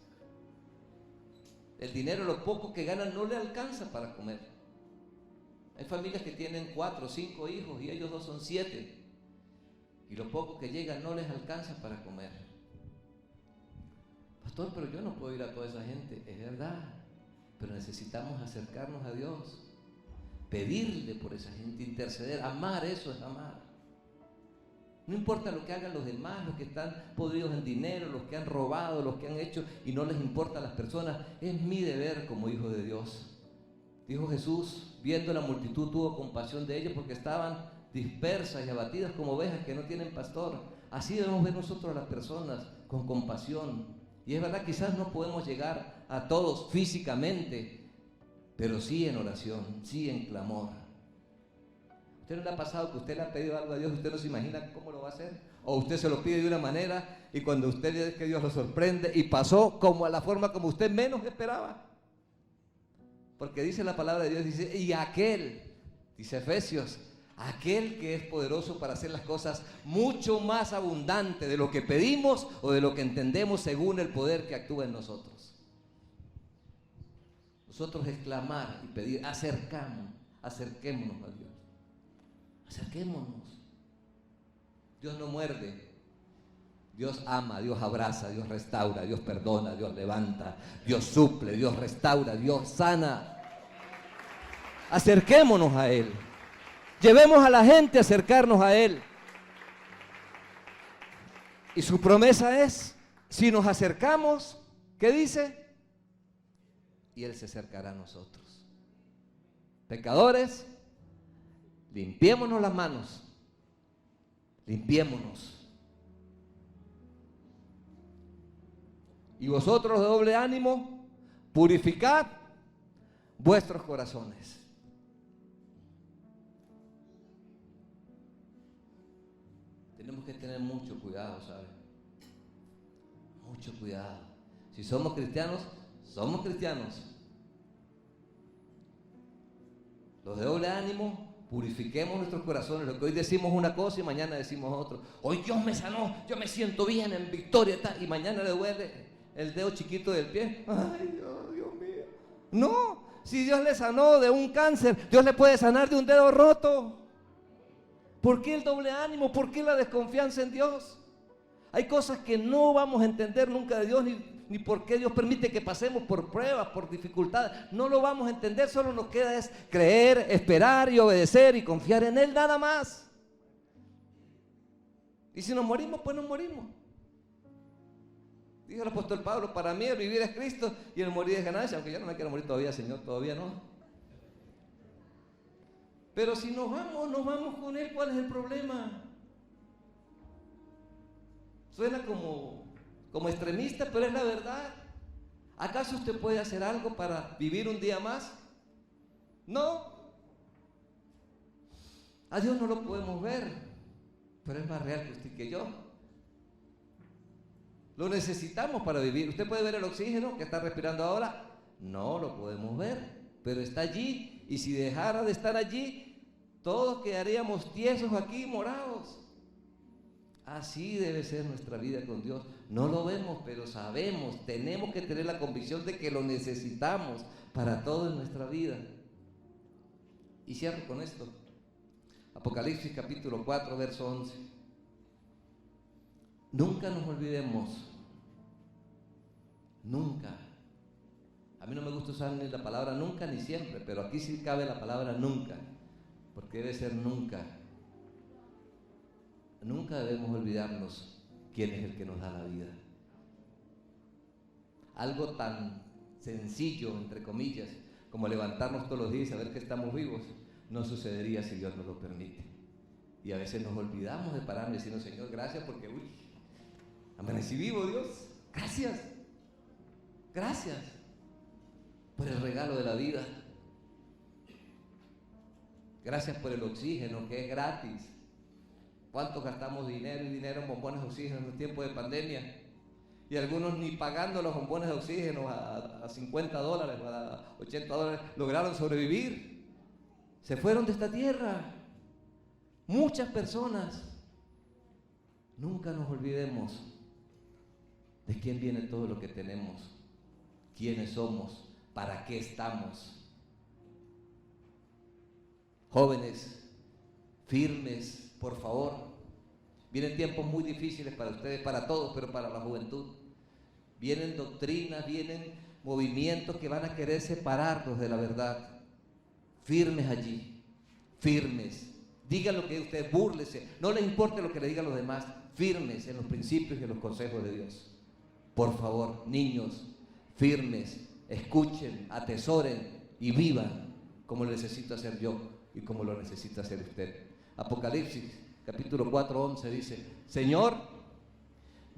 El dinero, lo poco que ganan, no le alcanza para comer. Hay familias que tienen 4 o 5 hijos y ellos 2 son 7. Y lo poco que llegan no les alcanza para comer. Pastor, pero yo no puedo ir a toda esa gente. Es verdad, pero necesitamos acercarnos a Dios. Pedirle por esa gente, interceder, amar, eso es amar. No importa lo que hagan los demás, los que están podridos en dinero, los que han robado, los que han hecho y no les importa a las personas. Es mi deber como hijo de Dios. Dijo Jesús, viendo la multitud, tuvo compasión de ellos porque estaban dispersas y abatidas como ovejas que no tienen pastor. Así debemos ver nosotros a las personas, con compasión. Y es verdad, quizás no podemos llegar a todos físicamente, pero sí en oración, sí en clamor. ¿Usted no le ha pasado que usted le ha pedido algo a Dios, usted no se imagina cómo lo va a hacer? O usted se lo pide de una manera y cuando usted ve que Dios lo sorprende y pasó como a la forma como usted menos esperaba. Porque dice la palabra de Dios, dice, y aquel, dice Efesios, aquel que es poderoso para hacer las cosas mucho más abundante de lo que pedimos o de lo que entendemos según el poder que actúa en nosotros. Nosotros es clamar y pedir, acerquémonos a Dios. Acerquémonos. Dios no muerde. Dios ama, Dios abraza, Dios restaura, Dios perdona, Dios levanta, Dios suple, Dios restaura, Dios sana. Acerquémonos a Él. Llevemos a la gente a acercarnos a Él. Y su promesa es, si nos acercamos, ¿qué dice? Y Él se acercará a nosotros. Pecadores, limpiémonos las manos. Limpiémonos. Y vosotros de doble ánimo, purificad vuestros corazones. Tenemos que tener mucho cuidado, ¿sabe? Mucho cuidado. Si somos cristianos, somos cristianos. Los de doble ánimo, purifiquemos nuestros corazones. Lo que hoy decimos una cosa y mañana decimos otro. Hoy Dios me sanó, yo me siento bien, en victoria, y mañana le duele el dedo chiquito del pie. Ay, Dios mío. No, si Dios le sanó de un cáncer, Dios le puede sanar de un dedo roto. ¿Por qué el doble ánimo? ¿Por qué la desconfianza en Dios? Hay cosas que no vamos a entender nunca de Dios, ni por qué Dios permite que pasemos por pruebas, por dificultades. No lo vamos a entender, solo nos queda es creer, esperar y obedecer y confiar en Él, nada más. Y si nos morimos, pues nos morimos. Dijo el apóstol Pablo, para mí el vivir es Cristo y el morir es ganancia, aunque yo no me quiero morir todavía, Señor, todavía no. Pero si nos vamos con Él, ¿cuál es el problema? Suena como extremista, pero es la verdad. ¿Acaso usted puede hacer algo para vivir un día más? No. A Dios no lo podemos ver, pero es más real que usted y que yo. Lo necesitamos para vivir. ¿Usted puede ver el oxígeno que está respirando ahora? No lo podemos ver, pero está allí. Y si dejara de estar allí, todos quedaríamos tiesos aquí, morados. Así debe ser nuestra vida con Dios. No lo vemos, pero sabemos, tenemos que tener la convicción de que lo necesitamos para todo en nuestra vida. Y cierro con esto. Apocalipsis capítulo 4, verso 11. Nunca nos olvidemos. Nunca. A mí no me gusta usar ni la palabra nunca ni siempre, pero aquí sí cabe la palabra nunca, porque debe ser nunca. Nunca debemos olvidarnos quién es el que nos da la vida. Algo tan sencillo, entre comillas, como levantarnos todos los días y saber que estamos vivos, no sucedería si Dios nos lo permite. Y a veces nos olvidamos de pararnos y decirnos, Señor, gracias porque, amanecí vivo, Dios. Gracias. Gracias por el regalo de la vida. Gracias por el oxígeno, que es gratis. ¿Cuántos gastamos dinero y dinero en bombones de oxígeno en un tiempo de pandemia? Y algunos ni pagando los bombones de oxígeno a $50 o a $80 lograron sobrevivir. Se fueron de esta tierra. Muchas personas. Nunca nos olvidemos de quién viene todo lo que tenemos, quiénes somos, para qué estamos. Jóvenes, firmes, por favor. Vienen tiempos muy difíciles para ustedes, para todos, pero para la juventud. Vienen doctrinas, vienen movimientos que van a querer separarnos de la verdad. Firmes allí, firmes. Digan lo que ustedes, búrlense. No les importe lo que le digan los demás. Firmes en los principios y en los consejos de Dios. Por favor, niños, firmes, escuchen, atesoren y vivan como lo necesito hacer yo y como lo necesita hacer usted. Apocalipsis capítulo 4, 11 dice, Señor,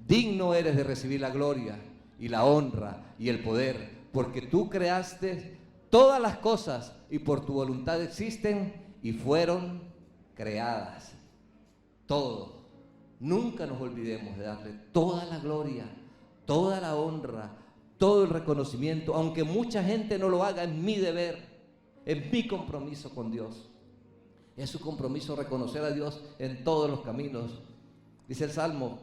digno eres de recibir la gloria y la honra y el poder, porque tú creaste todas las cosas y por tu voluntad existen y fueron creadas. Todo. Nunca nos olvidemos de darle toda la gloria, toda la honra, todo el reconocimiento, aunque mucha gente no lo haga, es mi deber, es mi compromiso con Dios. Es su compromiso reconocer a Dios en todos los caminos. Dice el Salmo,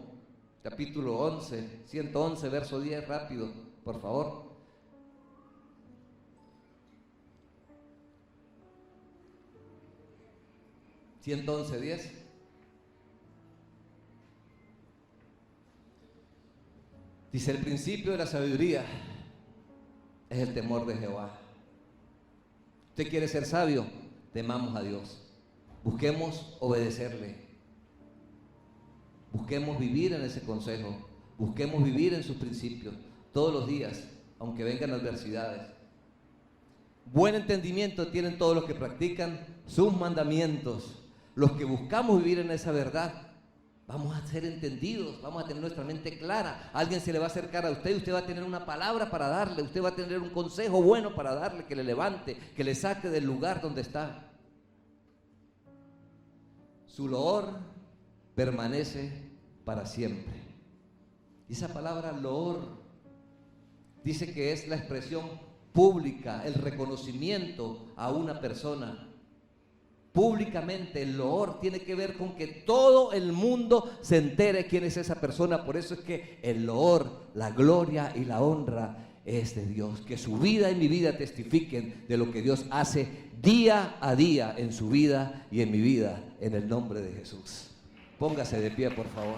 capítulo 11, 111, verso 10, rápido, por favor. $111:10. Dice: el principio de la sabiduría es el temor de Jehová. ¿Usted quiere ser sabio? Temamos a Dios. Busquemos obedecerle. Busquemos vivir en ese consejo. Busquemos vivir en sus principios todos los días, aunque vengan adversidades. Buen entendimiento tienen todos los que practican sus mandamientos. Los que buscamos vivir en esa verdad, vamos a ser entendidos, vamos a tener nuestra mente clara. Alguien se le va a acercar a usted, usted va a tener una palabra para darle, usted va a tener un consejo bueno para darle, que le levante, que le saque del lugar donde está. Su loor permanece para siempre. Y esa palabra loor dice que es la expresión pública, el reconocimiento a una persona. Públicamente, el loor tiene que ver con que todo el mundo se entere quién es esa persona. Por eso es que el loor, la gloria y la honra es de Dios. Que su vida y mi vida testifiquen de lo que Dios hace día a día en su vida y en mi vida, en el nombre de Jesús. Póngase de pie, por favor.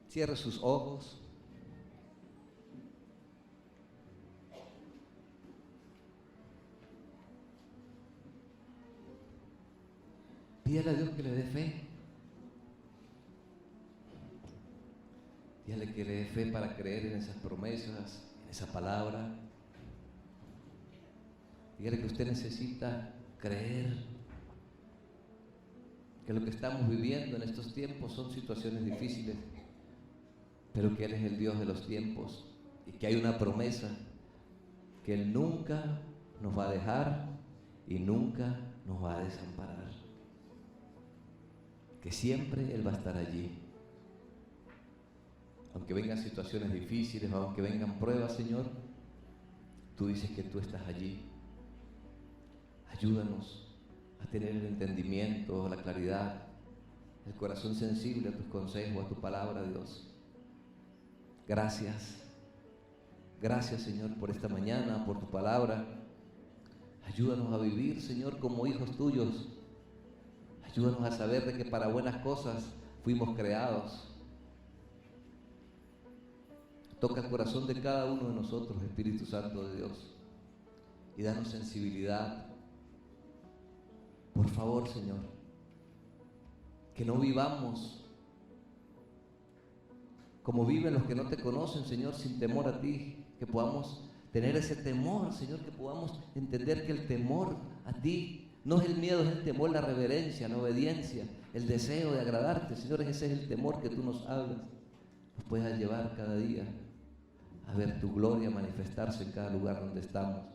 Cierre sus ojos. Pídale a Dios que le dé fe. Dígale que le dé fe para creer en esas promesas, en esa palabra. Dígale que usted necesita creer que lo que estamos viviendo en estos tiempos son situaciones difíciles, pero que Él es el Dios de los tiempos y que hay una promesa, que Él nunca nos va a dejar y nunca nos va a desamparar. Que siempre Él va a estar allí. Aunque vengan situaciones difíciles, aunque vengan pruebas, Señor, tú dices que tú estás allí. Ayúdanos a tener el entendimiento, la claridad, el corazón sensible a tus consejos, a tu palabra, Dios. Gracias. Gracias, Señor, por esta mañana, por tu palabra. Ayúdanos a vivir, Señor, como hijos tuyos. Ayúdanos a saber de que para buenas cosas fuimos creados. Toca el corazón de cada uno de nosotros, Espíritu Santo de Dios, y danos sensibilidad. Por favor, Señor, que no vivamos como viven los que no te conocen, Señor, sin temor a ti, que podamos tener ese temor, Señor, que podamos entender que el temor a ti no es el miedo, es el temor, la reverencia, la obediencia, el deseo de agradarte. Señor, ese es el temor que tú nos hablas. Nos puedas llevar cada día a ver tu gloria manifestarse en cada lugar donde estamos,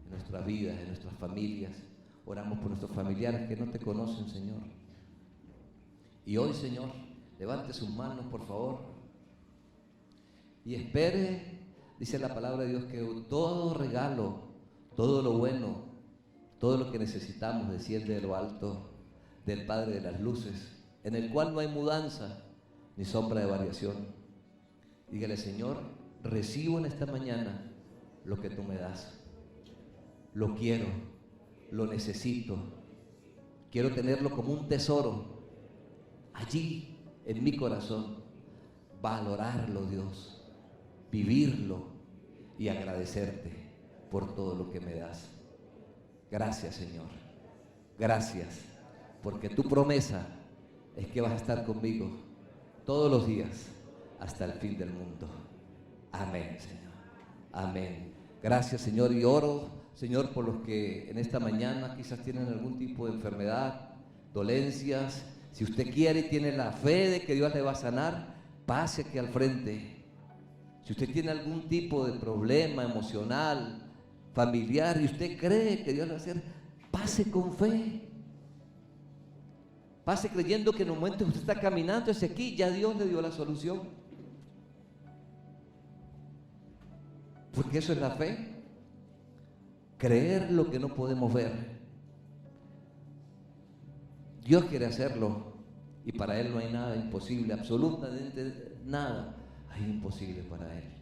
en nuestras vidas, en nuestras familias. Oramos por nuestros familiares que no te conocen, Señor. Y hoy, Señor, levante sus manos, por favor, y espere, dice la palabra de Dios, que todo regalo, todo lo bueno, todo lo que necesitamos desciende de lo alto, del Padre de las luces, en el cual no hay mudanza ni sombra de variación. Dígale: Señor, recibo en esta mañana lo que tú me das. Lo quiero, lo necesito. Quiero tenerlo como un tesoro allí en mi corazón. Valorarlo, Dios, vivirlo y agradecerte por todo lo que me das. Gracias, Señor. Gracias, porque tu promesa es que vas a estar conmigo todos los días hasta el fin del mundo. Amén, Señor. Amén. Gracias, Señor, y oro, Señor, por los que en esta mañana quizás tienen algún tipo de enfermedad, dolencias. Si usted quiere y tiene la fe de que Dios le va a sanar, pase aquí al frente. Si usted tiene algún tipo de problema emocional, familiar, y usted cree que Dios lo va a hacer, pase con fe. Pase creyendo que en el momento que usted está caminando hacia aquí, ya Dios le dio la solución. Porque eso es la fe. Creer lo que no podemos ver. Dios quiere hacerlo y para Él no hay nada imposible, absolutamente nada hay imposible para Él.